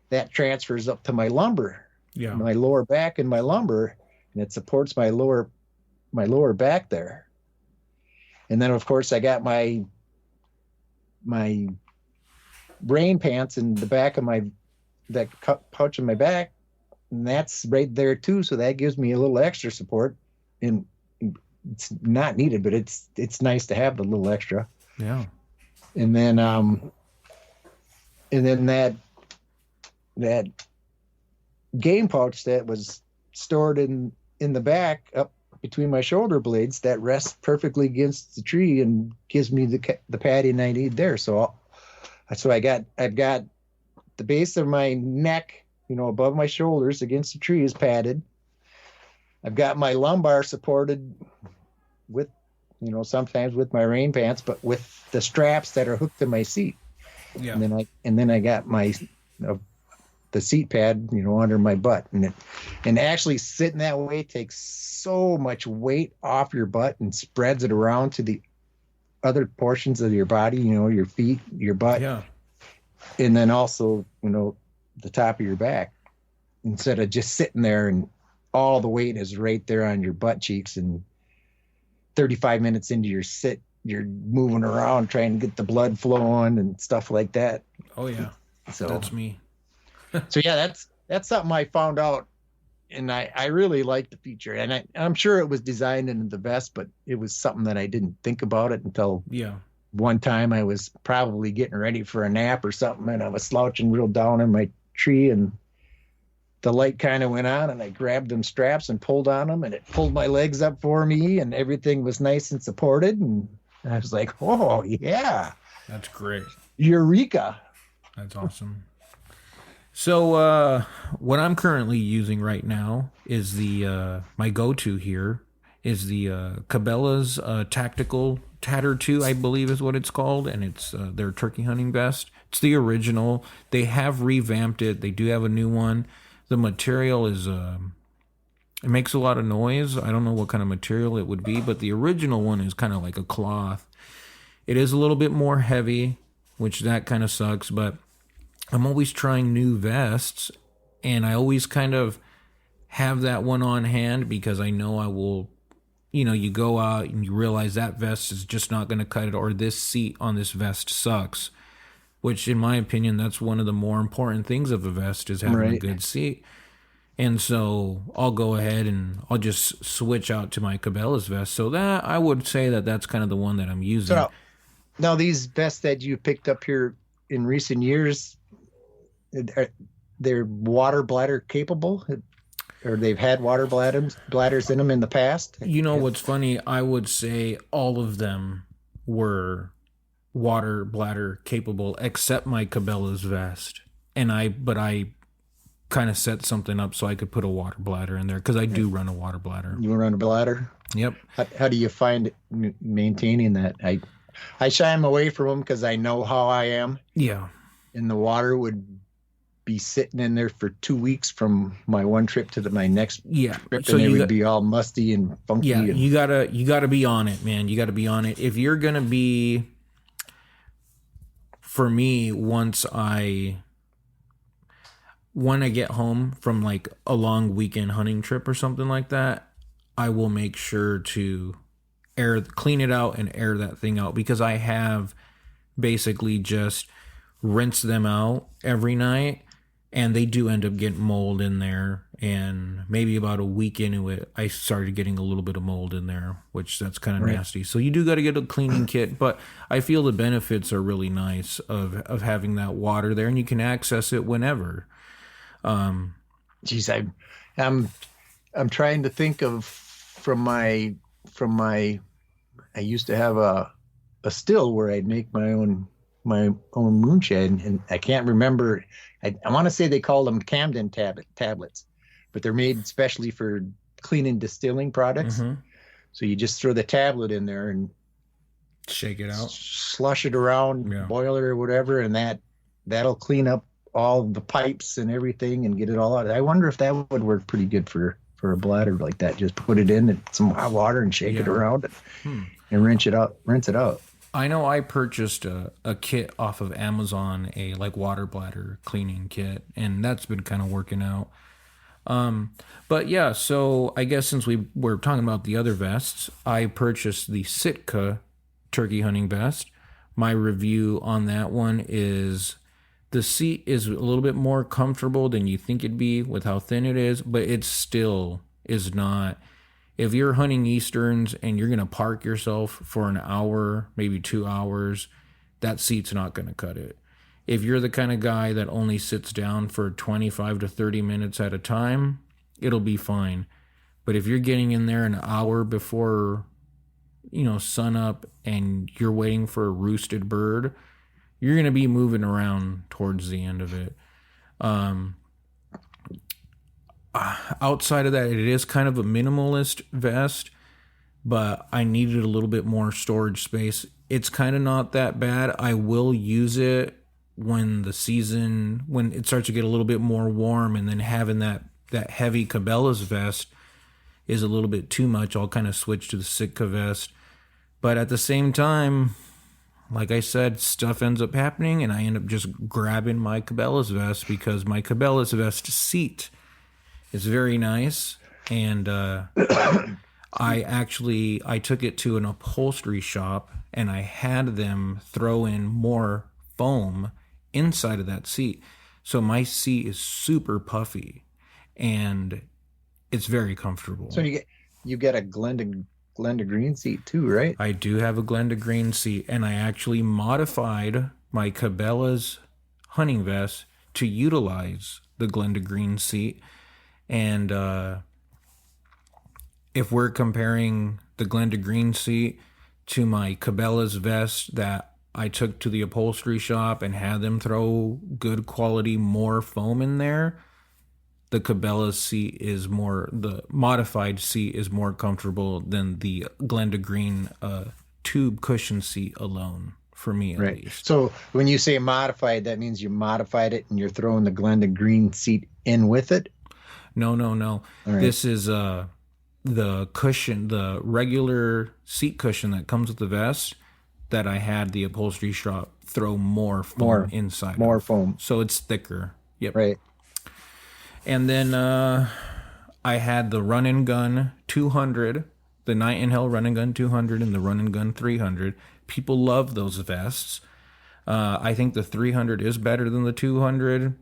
that transfers up to my lumbar, my lower back and my lumbar, and it supports my lower back there. And then of course I got my rain pants in the back of that pouch in my back, and that's right there too. So that gives me a little extra support, and it's not needed, but it's nice to have the little extra. Yeah. And then and then that game pouch that was stored in the back up between my shoulder blades that rests perfectly against the tree and gives me the padding I need there. So I've got the base of my neck, above my shoulders against the tree is padded. I've got my lumbar supported with, sometimes with my rain pants, but with the straps that are hooked to my seat. Yeah. And then I got my the seat pad, under my butt, and actually sitting that way takes so much weight off your butt and spreads it around to the other portions of your body, your feet, your butt, yeah, and then also, the top of your back, instead of just sitting there and all the weight is right there on your butt cheeks, and 35 minutes into your sit, you're moving around trying to get the blood flowing and stuff like that. Oh yeah. So that's me. So yeah, that's something I found out, and I really like the feature, and I'm sure it was designed into the vest, but it was something that I didn't think about it until one time I was probably getting ready for a nap or something, and I was slouching real down in my tree, and the light kind of went on, and I grabbed them straps and pulled on them, and it pulled my legs up for me, and everything was nice and supported, and I was like, oh yeah, that's great, eureka. That's awesome. So what I'm currently using right now is the my go-to here is the Cabela's Tactical Tatter 2, I believe is what it's called, and it's their turkey hunting vest. It's the original. They have revamped it. They do have a new one. The material is it makes a lot of noise. I don't know what kind of material it would be, but the original one is kind of like a cloth. It is a little bit more heavy, which that kind of sucks, but I'm always trying new vests, and I always kind of have that one on hand because I know I will, you go out and you realize that vest is just not going to cut it, or this seat on this vest sucks, which in my opinion, that's one of the more important things of a vest is having a good seat. And so I'll go ahead and I'll just switch out to my Cabela's vest. So that I would say that that's kind of the one that I'm using. So now these vests that you picked up here in recent years, they're water bladder capable, or they've had water bladders in them in the past? What's funny? I would say all of them were water bladder capable except my Cabela's vest. But I kind of set something up so I could put a water bladder in there because I do run a water bladder. You run a bladder? Yep. How do you find maintaining that? I shy away from them because I know how I am. Yeah. And the water would be sitting in there for 2 weeks from my one trip to my next trip, so and it would be all musty and funky. Yeah, you gotta be on it, man. You gotta be on it. If you're gonna be, for me, when I get home from like a long weekend hunting trip or something like that, I will make sure to clean it out and air that thing out, because I have basically just rinsed them out every night, and they do end up getting mold in there. And maybe about a week into it, I started getting a little bit of mold in there, which that's kind of nasty. So you do got to get a cleaning kit, but I feel the benefits are really nice of having that water there, and you can access it whenever. I'm trying to think of from my I used to have a still where I'd make my own moonshine, and I can't remember. I want to say they called them Camden tablets, but they're made especially for cleaning distilling products. Mm-hmm. So you just throw the tablet in there and shake it out, slush it around, boil it or whatever, and that'll clean up all the pipes and everything and get it all out. I wonder if that would work pretty good for a bladder like that. Just put it in some hot water and shake it around and rinse it out. I know I purchased a kit off of Amazon, a like water bladder cleaning kit, and that's been kind of working out. But yeah, so I guess since we were talking about the other vests, I purchased the Sitka turkey hunting vest. My review on that one is the seat is a little bit more comfortable than you think it'd be with how thin it is, but it still is not. If you're hunting Easterns and you're going to park yourself for an hour, maybe 2 hours, that seat's not going to cut it. If you're the kind of guy that only sits down for 25 to 30 minutes at a time, it'll be fine. But if you're getting in there an hour before, sun up and you're waiting for a roosted bird, you're going to be moving around towards the end of it. Outside of that, it is kind of a minimalist vest, but I needed a little bit more storage space. It's kind of not that bad. I will use it when it starts to get a little bit more warm, and then having that heavy Cabela's vest is a little bit too much. I'll kind of switch to the Sitka vest. But at the same time, like I said, stuff ends up happening, and I end up just grabbing my Cabela's vest because my Cabela's vest seat is very nice. And I took it to an upholstery shop, and I had them throw in more foam inside of that seat. So my seat is super puffy, and it's very comfortable. So you get a Glenda Green seat too, right? I do have a Glenda Green seat, and I actually modified my Cabela's hunting vest to utilize the Glenda Green seat. And if we're comparing the Glenda Green seat to my Cabela's vest that I took to the upholstery shop and had them throw good quality more foam in there, the Cabela's seat the modified seat is more comfortable than the Glenda Green tube cushion seat alone, for me at least. So when you say modified, that means you modified it and you're throwing the Glenda Green seat in with it? No. Right. This is the cushion, the regular seat cushion that comes with the vest, that I had the upholstery shop throw more foam inside. More foam. So it's thicker. Yep. Right. And then I had the Run and Gun 200, the Night and Hell Run and Gun 200 and the Run and Gun 300. People love those vests. I think the 300 is better than the 200,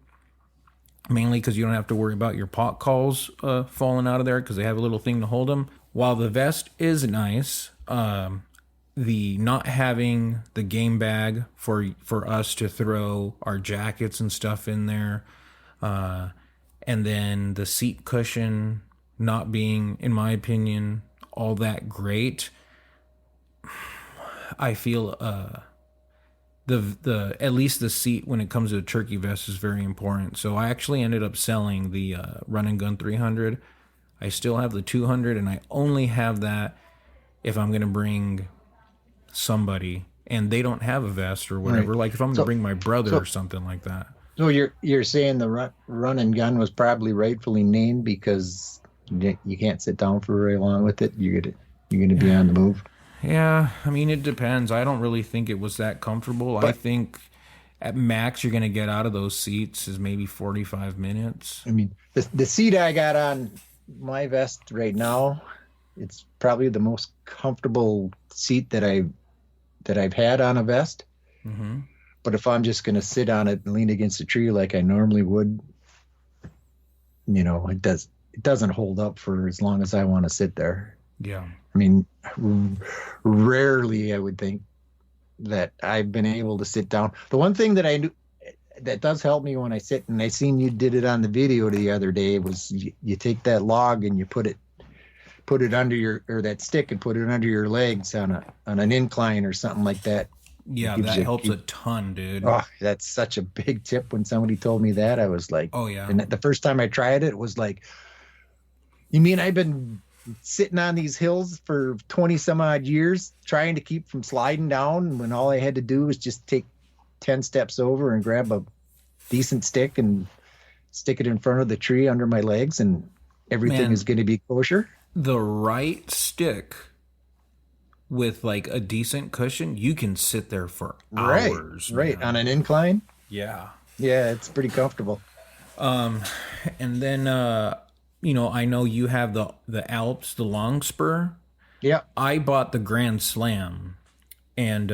mainly because you don't have to worry about your pot calls falling out of there because they have a little thing to hold them. While the vest is nice, the not having the game bag for us to throw our jackets and stuff in there, and then the seat cushion not being, in my opinion, all that great, I feel the at least the seat when it comes to a turkey vest is very important. So I actually ended up selling the Run and Gun 300. I still have the 200, and I only have that if I'm going to bring somebody and they don't have a vest or whatever. Right. Like if I'm going to bring my brother or something like that. So you're saying the Run and Gun was probably rightfully named because you can't sit down for very long with it. You're going to be on the move. Yeah, I mean, it depends. I don't really think it was that comfortable. I think at max you're going to get out of those seats is maybe 45 minutes. I mean, the seat I got on my vest right now, it's probably the most comfortable seat that I've had on a vest. Mm-hmm. But if I'm just going to sit on it and lean against a tree like I normally would, it doesn't hold up for as long as I want to sit there. Yeah. I mean, rarely I would think that I've been able to sit down. The one thing that I do that does help me when I sit, and I seen you did it on the video the other day, was you take that log and you put it under that stick and put it under your legs on an incline or something like that. Yeah, that helps a ton, dude. Oh, that's such a big tip. When somebody told me that, I was like, oh yeah. And the first time I tried it, it was like, you mean I've been sitting on these hills for 20 some odd years trying to keep from sliding down when all I had to do was just take 10 steps over and grab a decent stick and stick it in front of the tree under my legs and everything is going to be kosher. The right stick with like a decent cushion, you can sit there for hours. Right. On an incline. Yeah. Yeah. It's pretty comfortable. And then, I know you have the Alps, the long spur. Yeah. I bought the Grand Slam, and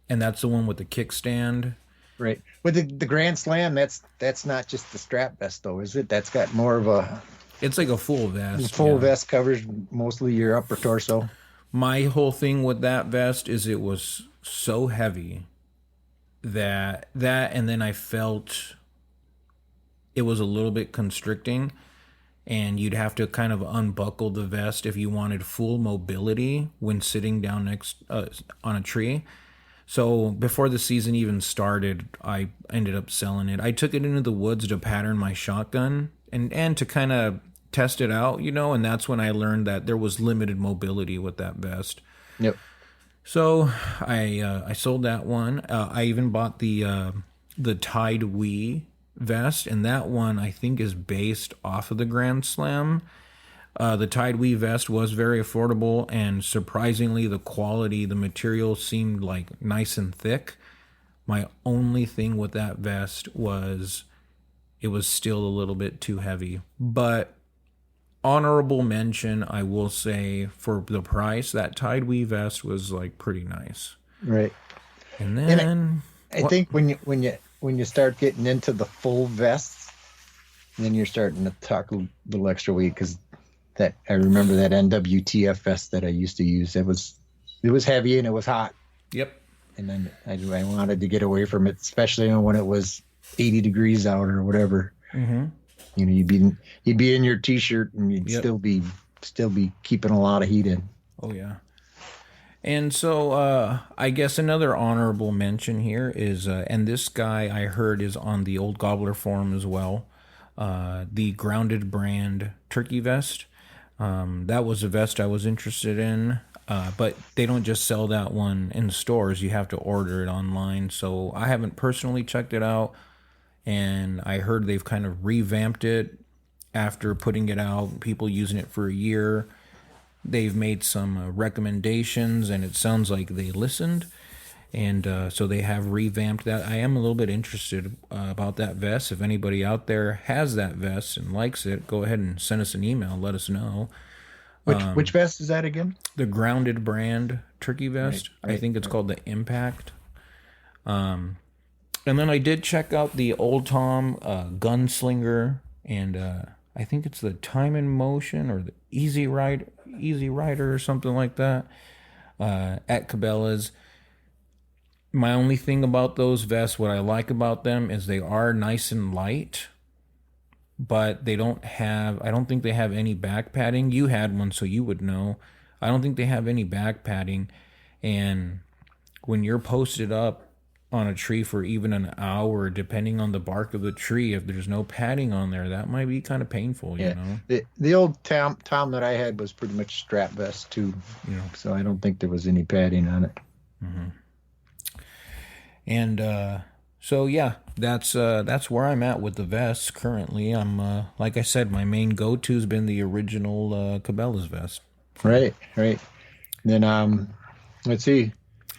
that's the one with the kickstand. Right. With the Grand Slam, that's not just the strap vest though, is it? That's got more of a. It's like a full vest. Vest covers mostly your upper torso. My whole thing with that vest is it was so heavy and then I felt it was a little bit constricting, and you'd have to kind of unbuckle the vest if you wanted full mobility when sitting down next on a tree. So before the season even started, I ended up selling it. I took it into the woods to pattern my shotgun and to kind of test it out, and that's when I learned that there was limited mobility with that vest. Yep. So I sold that one. I even bought the Tide Wee vest, and that one I think is based off of the Grand Slam. The Tide Wee vest was very affordable, and surprisingly, the quality, the material seemed like nice and thick. My only thing with that vest was it was still a little bit too heavy. But honorable mention, I will say, for the price, that Tide Wee vest was like pretty nice. Right. And then I think when you start getting into the full vests, then you're starting to talk a little extra weight, because that I remember that NWTF vest that I used to use. It was heavy and it was hot. Yep. And then I wanted to get away from it, especially when it was 80 degrees out or whatever. Mm-hmm. You'd be in your t-shirt and you'd still be keeping a lot of heat in. Oh yeah. And so I guess another honorable mention here is, and this guy I heard is on the Old Gobbler forum as well, the Grounded brand turkey vest. That was a vest I was interested in, but they don't just sell that one in stores. You have to order it online. So I haven't personally checked it out, and I heard they've kind of revamped it after putting it out, people using it for a year. They've made some recommendations, and it sounds like they listened. And so they have revamped that. I am a little bit interested about that vest. If anybody out there has that vest and likes it, go ahead and send us an email. Let us know. Which vest is that again? The Grounded brand turkey vest. Right. I think it's called the Impact. And then I did check out the Old Tom Gunslinger, and I think it's the Time and Motion or the Easy Rider or something like that at Cabela's. My only thing about those vests, what I like about them is they are nice and light, but I don't think they have any back padding. You had one, so you would know. I don't think they have any back padding. And when you're posted up on a tree for even an hour, depending on the bark of the tree, if there's no padding on there, that might be kind of painful, you know? The old Tom that I had was pretty much strap vest too, so I don't think there was any padding on it. Mm-hmm. And so yeah, that's where I'm at with the vests currently. I'm like I said, my main go-to's been the original Cabela's vest. Right. Then let's see.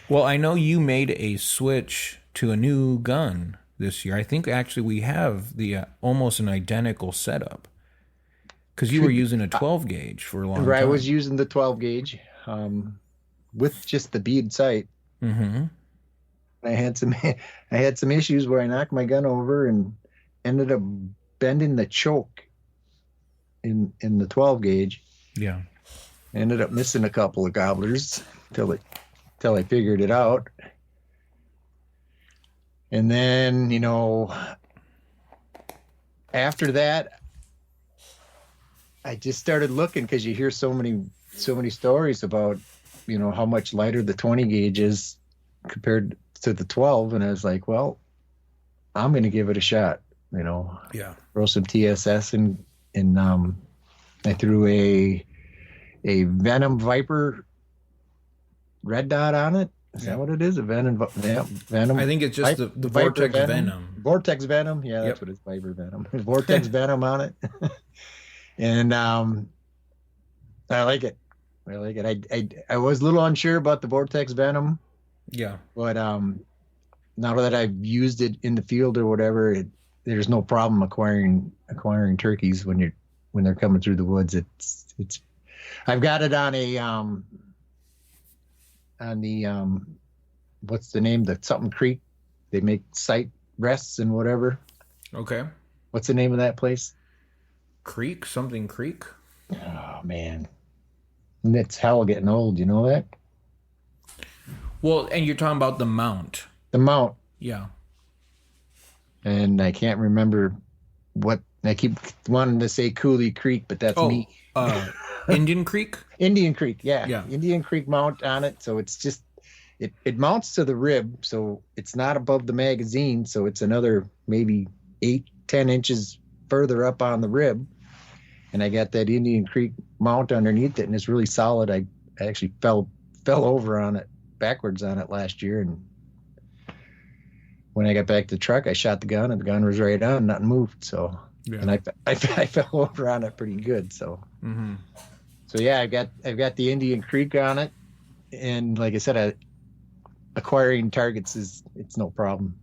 Well, I know you made a switch to a new gun this year. I think actually we have the almost an identical setup, because you were using a 12 gauge for a long time. I was using the 12 gauge with just the bead sight. Mm-hmm. I had some issues where I knocked my gun over and ended up bending the choke in the 12 gauge. Yeah. I ended up missing a couple of gobblers till I figured it out. And then, after that, I just started looking, because you hear so many stories about, how much lighter the 20 gauge is compared to the 12, and I was like, well, I'm going to give it a shot, Yeah. Throw some TSS and I threw a Venom Viper red dot on it. Is that what it is? A Venom? I think it's just the Vortex Venom. Vortex Venom. Yeah, that's what it's. Viper Venom. Vortex Venom on it. And I like it. I was a little unsure about the Vortex Venom. Yeah. But now that I've used it in the field or whatever, there's no problem acquiring turkeys when they're coming through the woods. It's I've got it on the what's the name? The something creek. They make sight rests and whatever. Okay. What's the name of that place? Something Creek. Oh man. And it's hell getting old, you know that? Well, and you're talking about the mount. The mount. Yeah. And I can't remember what I keep wanting to say Cooley Creek, but that's Oh, me. Indian Creek? Indian Creek, yeah. Yeah. Indian Creek mount on it. So it's just it mounts to the rib, so it's not above the magazine. So it's another maybe 8-10 inches further up on the rib. And I got that Indian Creek mount underneath it, and it's really solid. I actually fell over on it backwards on it last year, and when I got back to the truck, I shot the gun, and the gun was right on, nothing moved. So, Yeah. and I fell over on it pretty good. So, so yeah, I've got the Indian Creek on it, and like I said, acquiring targets it's no problem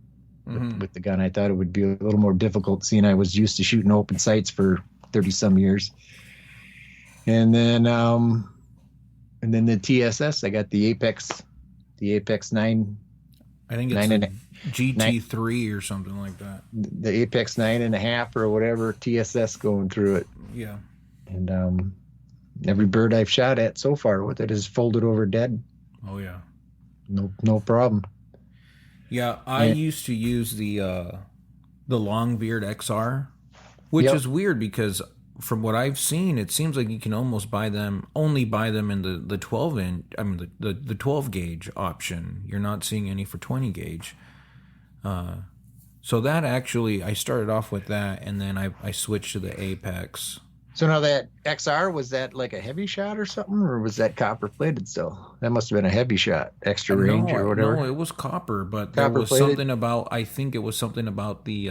with the gun. I thought it would be a little more difficult, seeing I was used to shooting open sights for 30 some years, and then the TSS, I got the Apex 9. I think it's a GT3 or something like that. The Apex 9.5 or whatever TSS going through it. Yeah. And every bird I've shot at so far with it has folded over dead. Oh yeah. No problem. Yeah, I used to use the Longbeard XR, which is weird because from what I've seen, it seems like you can almost only buy them in the 12 inch. I mean the 12 gauge option. You're not seeing any for 20 gauge. So that actually, I started off with that, and then I switched to the Apex. So now that XR, was that like a heavy shot or something, or was that copper plated still? That must have been a heavy shot, extra range or whatever. No, it was copper, but there was something about, I think it was something about the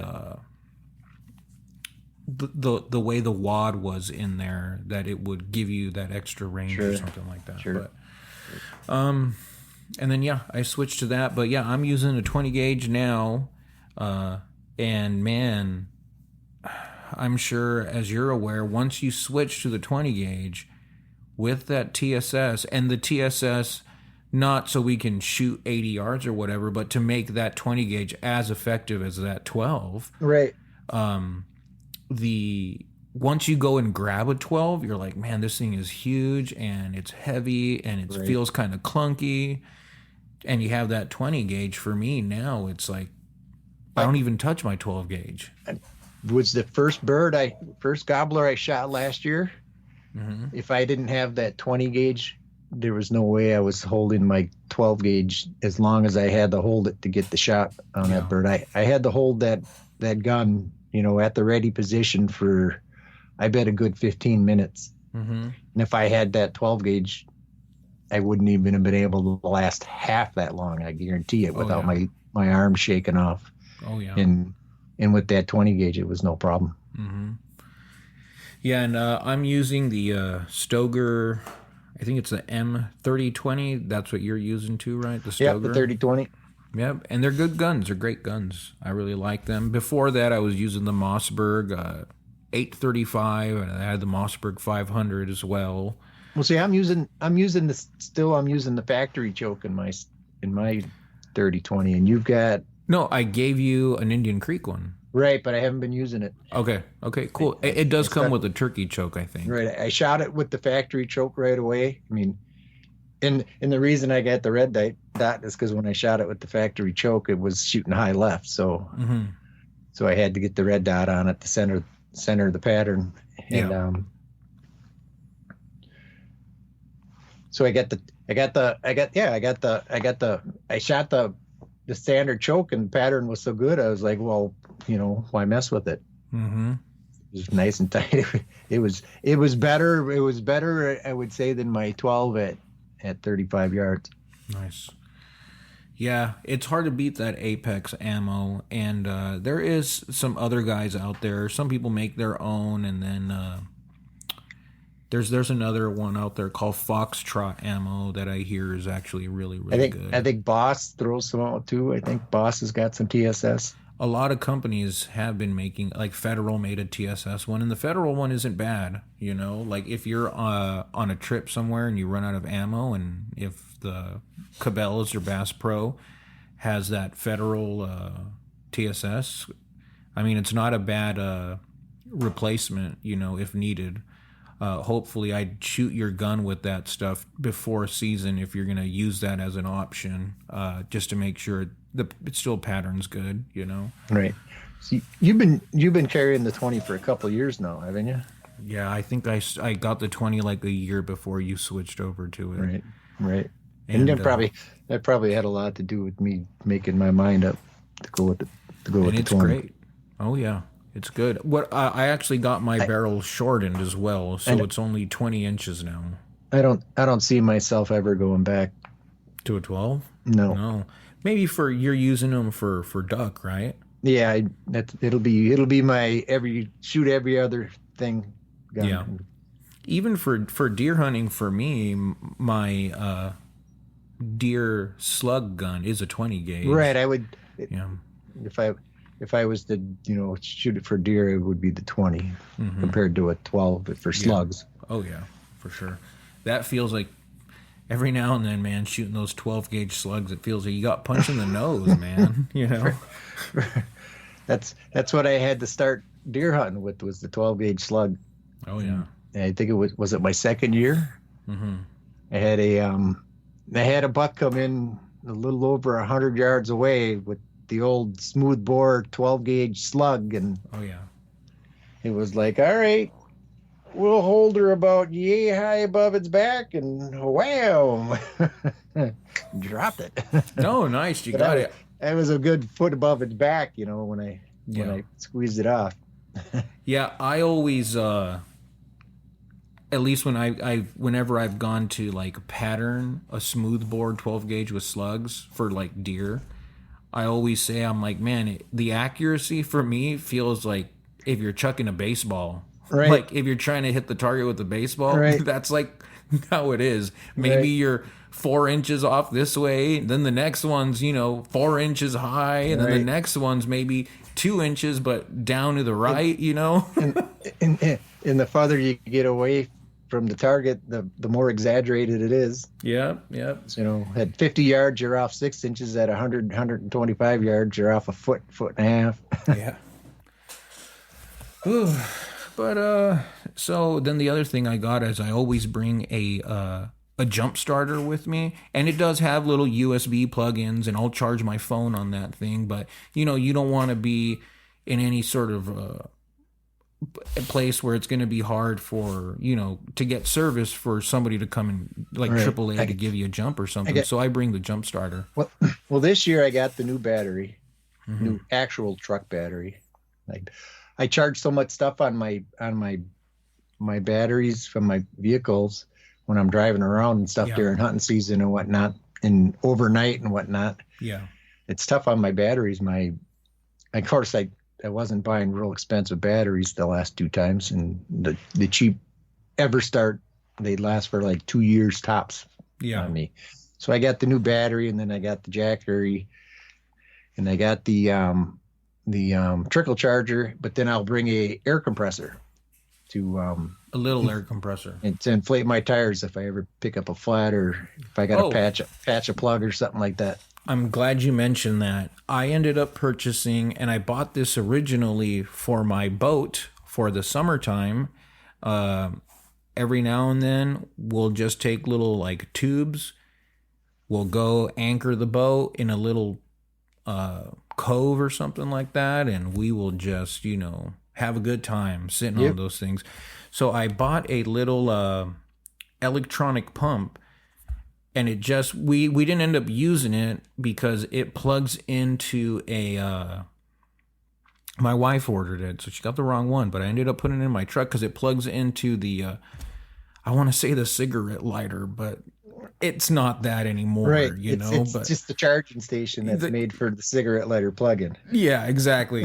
way the wad was in there that it would give you that extra range or something like that. Sure. But, and then I switched to that. But yeah, I'm using a 20 gauge now, and man, I'm sure, as you're aware, once you switch to the 20 gauge with that TSS, and the TSS, not so we can shoot 80 yards or whatever, but to make that 20 gauge as effective as that 12. Right. Once you go and grab a 12, you're like, man, this thing is huge and it's heavy and it feels kind of clunky. And you have that 20 gauge. For me now, it's like I don't even touch my 12 gauge. Was the first gobbler I shot last year. If I didn't have that 20 gauge, there was no way I was holding my 12 gauge as long as I had to hold it to get the shot on that bird. I had to hold that gun, at the ready position for, I bet, a good 15 minutes. And if I had that 12 gauge, I wouldn't even have been able to last half that long. I guarantee it, without my arm shaking off. Oh yeah. And with that 20 gauge, it was no problem. Yeah, and I'm using the Stoeger. I think it's the M3020. That's what you're using too, right? The Stoeger. Yeah, the 3020. Yep, and they're good guns. They're great guns. I really like them. Before that, I was using the Mossberg 835, and I had the Mossberg 500 as well. Well, see, I'm using the factory choke in my 3020, and you've got. No, I gave you an Indian Creek one. Right, but I haven't been using it. Okay, cool. It does come with a turkey choke, I think. Right, I shot it with the factory choke right away. I mean, and the reason I got the red dot is because when I shot it with the factory choke, it was shooting high left. So, so I had to get the red dot on it, the center of the pattern, and so I shot the standard choke, and the pattern was so good. I was like, well, why mess with it? It was nice and tight. It was better. It was better, I would say, than my 12 at 35 yards. Nice. Yeah, it's hard to beat that Apex ammo, and there is some other guys out there. Some people make their own, and then there's another one out there called Foxtrot ammo that I hear is actually really good. I think Boss throws some out too. I think Boss has got some TSS. A lot of companies have been making, like Federal made a TSS one, and the Federal one isn't bad. Like if you're on a trip somewhere and you run out of ammo, and if the Cabela's or Bass Pro has that Federal TSS, I mean, it's not a bad replacement, if needed. Hopefully I'd shoot your gun with that stuff before season if you're going to use that as an option, just to make sure it's still pattern's good, you know. Right. See, you've been carrying the 20 for a couple of years now, haven't you? Yeah, I think I got the 20 like a year before you switched over to it. Right. Right. And And that probably had a lot to do with me making my mind up to go with the it's 20. great. Oh yeah, it's good. What I actually got my barrel shortened as well, so I, it's only 20 inches now. I don't see myself ever going back. To a 12? No. No. Maybe you're using them for duck, right? Yeah, it'll be my every other thing gun. Yeah. Even for deer hunting, for me, my deer slug gun is a 20 Right, gauge. I would Yeah. if I was to, shoot it for deer, it would be the 20 compared to a 12 for slugs. Oh yeah, for sure. That feels like every now and then, man, shooting those 12 gauge slugs, it feels like you got punched in the nose, man. You know? That's what I had to start deer hunting with, was the 12 gauge slug. Oh yeah. And I think it was my second year. Mm-hmm. I had a buck come in a little over 100 yards away with the old smooth bore 12 gauge slug, and Oh yeah. it was like, all right, we'll hold her about yay high above its back, and wow, dropped it. No, nice. You But got it. I was a good foot above its back, when I squeezed it off. Yeah, I always at least whenever I've gone to like pattern a smoothbore 12 gauge with slugs for like deer, I always say, I'm like, man, the accuracy for me feels like if you're chucking a baseball. Right. Like if you're trying to hit the target with a baseball, Right. that's like how it is. Maybe Right. you're 4 inches off this way, then the next one's 4 inches high, and then the Right. next one's maybe 2 inches but down to the right. And the farther you get away from the target, the more exaggerated it is. Yeah, yeah. So, at 50 yards, you're off 6 inches. At 100, 125 yards, you're off a foot and a half. Yeah. Ooh. But so then the other thing I got is I always bring a jump starter with me, and it does have little USB plugins, and I'll charge my phone on that thing. But you don't want to be in any sort of a place where it's going to be hard for to get service for somebody to come and like Right. AAA to give you a jump or something. So I bring the jump starter. Well, this year I got the new battery, new actual truck battery. Like, I charge so much stuff on my batteries from my vehicles when I'm driving around and stuff during hunting season and whatnot, and overnight and whatnot. Yeah. It's tough on my batteries. Of course, I wasn't buying real expensive batteries the last 2 times, and the cheap Everstart, they last for like 2 years tops on me. So I got the new battery, and then I got the Jackery, and I got the trickle charger, but then I'll bring a air compressor to A little air compressor. and to inflate my tires if I ever pick up a flat, or if I got to patch a plug or something like that. I'm glad you mentioned that. I ended up purchasing, and I bought this originally for my boat for the summertime. Every now and then, we'll just take little like tubes. We'll go anchor the boat in a little cove or something like that, and we will just, have a good time sitting on those things. So I bought a little electronic pump. And it just, we didn't end up using it because it plugs into my wife ordered it, so she got the wrong one, but I ended up putting it in my truck because it plugs into the, I want to say the cigarette lighter, but it's not that anymore, Right. But It's just the charging station that's made for the cigarette lighter plug-in. yeah, exactly,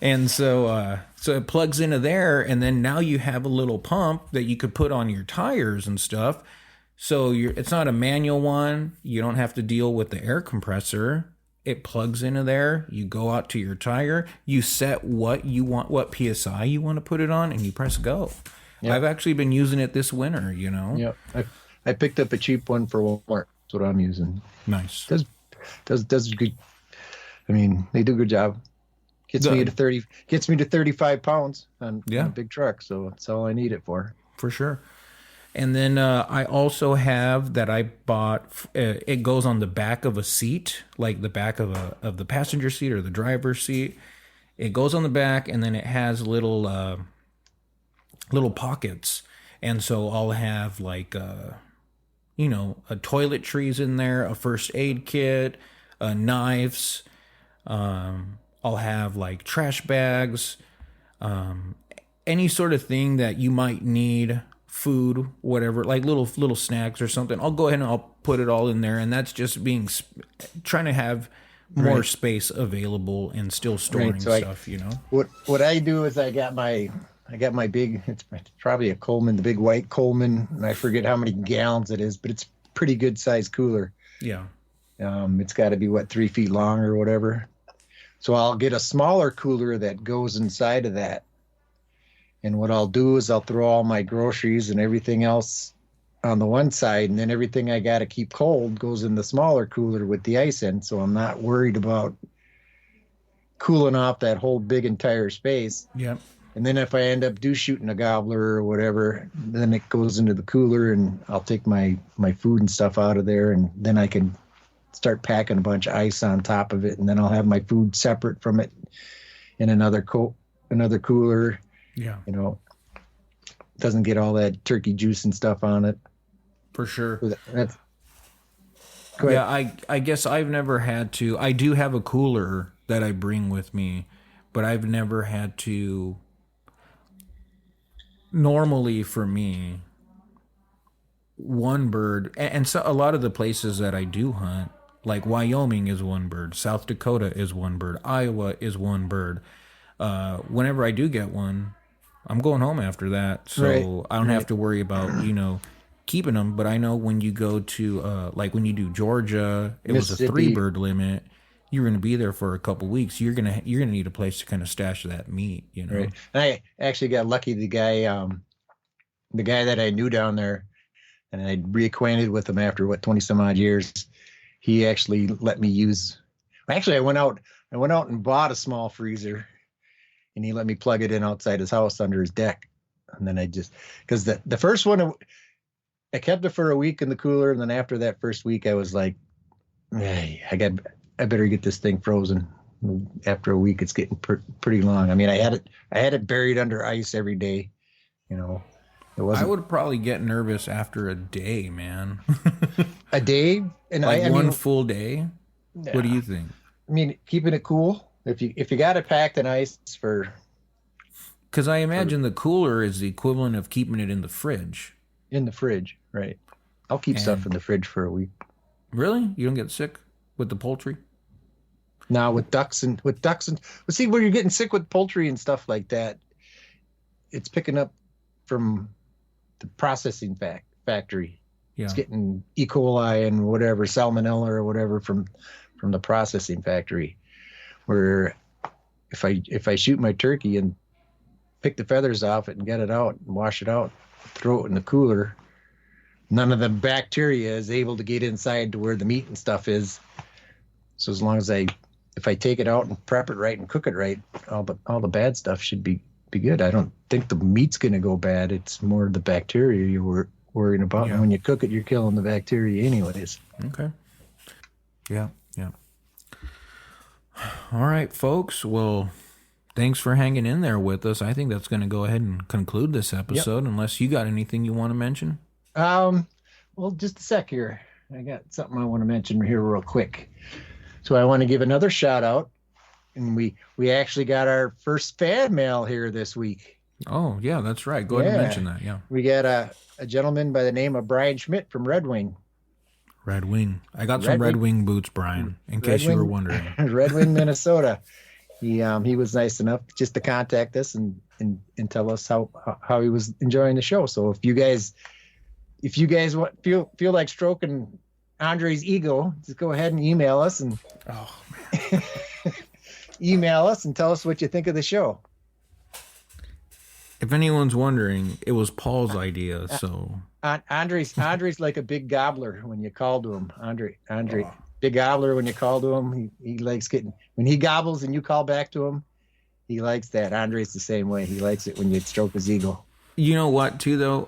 and so it plugs into there, and then now you have a little pump that you could put on your tires and stuff. So it's not a manual one. You don't have to deal with the air compressor. It plugs into there. You go out to your tire. You set what you want, what PSI you want to put it on, and you press go. Yep. I've actually been using it this winter, Yep. I picked up a cheap one for Walmart. That's what I'm using. Nice. Does good. I mean, they do a good job. Gets me to 35 pounds on a big truck. So that's all I need it for. For sure. And then I also have that I bought. It goes on the back of a seat, like the back of the passenger seat or the driver's seat. It goes on the back, and then it has little pockets. And so I'll have like a toiletries in there, a first aid kit, knives. I'll have like trash bags, any sort of thing that you might need, food, whatever, like little snacks or something. I'll go ahead and I'll put it all in there, and that's just trying to have more space available and still storing stuff. What I do is I got my big, it's probably a Coleman, the big white Coleman, and I forget how many gallons it is, but it's pretty good size cooler. Yeah. It's got to be 3 feet long or whatever. So I'll get a smaller cooler that goes inside of that. And what I'll do is I'll throw all my groceries and everything else on the one side, and then everything I got to keep cold goes in the smaller cooler with the ice in. So I'm not worried about cooling off that whole big entire space. Yeah. And then if I end up shooting a gobbler or whatever, then it goes into the cooler, and I'll take my food and stuff out of there, and then I can start packing a bunch of ice on top of it, and then I'll have my food separate from it in another cooler. Yeah. Doesn't get all that turkey juice and stuff on it. For sure. That's Yeah, I guess I've never had to. I do have a cooler that I bring with me, but I've never had to. Normally for me, one bird, and so a lot of the places that I do hunt, like Wyoming is one bird, South Dakota is one bird, Iowa is one bird. Whenever I do get one, I'm going home after that, so I don't have to worry about keeping them. But I know when you go to like when you do Georgia, it was a 3 bird limit. You're going to be there for a couple weeks. You're gonna need a place to kind of stash that meat. Right. And I actually got lucky. The guy that I knew down there, and I reacquainted with him after 20 some odd years. He actually let me use. Actually, I went out and bought a small freezer, and he let me plug it in outside his house under his deck. And then because the first one, I kept it for a week in the cooler, and then after that first week, I was like, hey, I better get this thing frozen. After a week, it's getting pretty long. I mean, I had it buried under ice every day. It wasn't. I would probably get nervous after a day, man. A day, and I mean, full day. Yeah. What do you think? I mean, keeping it cool. If you got it packed in ice for. Because I imagine the cooler is the equivalent of keeping it in the fridge. In the fridge, right? I'll keep stuff in the fridge for a week. Really? You don't get sick with the poultry? Now with ducks and see where you're getting sick with poultry and stuff like that, it's picking up from the processing factory. Yeah. It's getting E. coli and whatever, salmonella or whatever from the processing factory. Where if I shoot my turkey and pick the feathers off it and get it out and wash it out, throw it in the cooler, none of the bacteria is able to get inside to where the meat and stuff is. So as long as if I take it out and prep it right and cook it right, all the bad stuff should be good. I don't think the meat's going to go bad. It's more the bacteria you're worrying about. Yeah. And when you cook it, you're killing the bacteria anyways. Okay. Yeah. All right, folks. Well, thanks for hanging in there with us. I think that's going to go ahead and conclude this episode, unless you got anything you want to mention. Well, just a sec here. I got something I want to mention here real quick. So I want to give another shout out, and we actually got our first fan mail here this week. Oh yeah, that's right. Go ahead and mention that. Yeah, we got a gentleman by the name of Brian Schmidt from Red Wing. Red Wing. I got some Red Wing boots, Brian. In case you were wondering. Red Wing, Minnesota. He was nice enough just to contact us and tell us how he was enjoying the show. So if you guys feel like stroking Andre's ego, just go ahead and email us and email us and tell us what you think of the show. If anyone's wondering, it was Paul's idea. So Andre's like a big gobbler when you call to him. Andre, big gobbler when you call to him. He likes when he gobbles and you call back to him. He likes that. Andre's the same way. He likes it when you stroke his ego. You know what, too, though?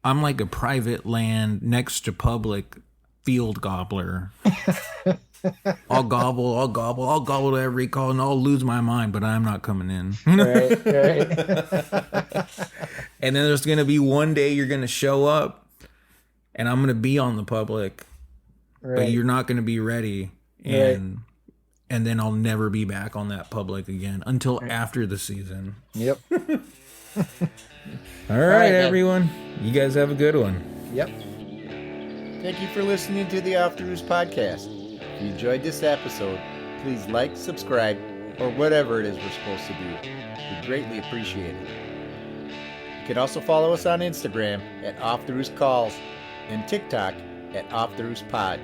I'm like a private land next to public field gobbler. I'll gobble to every call, and I'll lose my mind, but I'm not coming in. Right. And then there's gonna be one day you're gonna show up, and I'm gonna be on the public, but you're not gonna be ready, and then I'll never be back on that public again until after the season. Yep. All right, everyone. You guys have a good one. Yep. Thank you for listening to the Off the Roost podcast. If you enjoyed this episode, please like, subscribe, or whatever it is we're supposed to do. We greatly appreciate it. You can also follow us on Instagram at Off the Roost Calls and TikTok at Off the Roost Pod.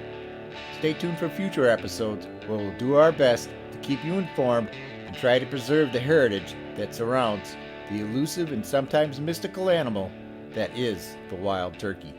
Stay tuned for future episodes where we'll do our best to keep you informed and try to preserve the heritage that surrounds the elusive and sometimes mystical animal that is the wild turkey.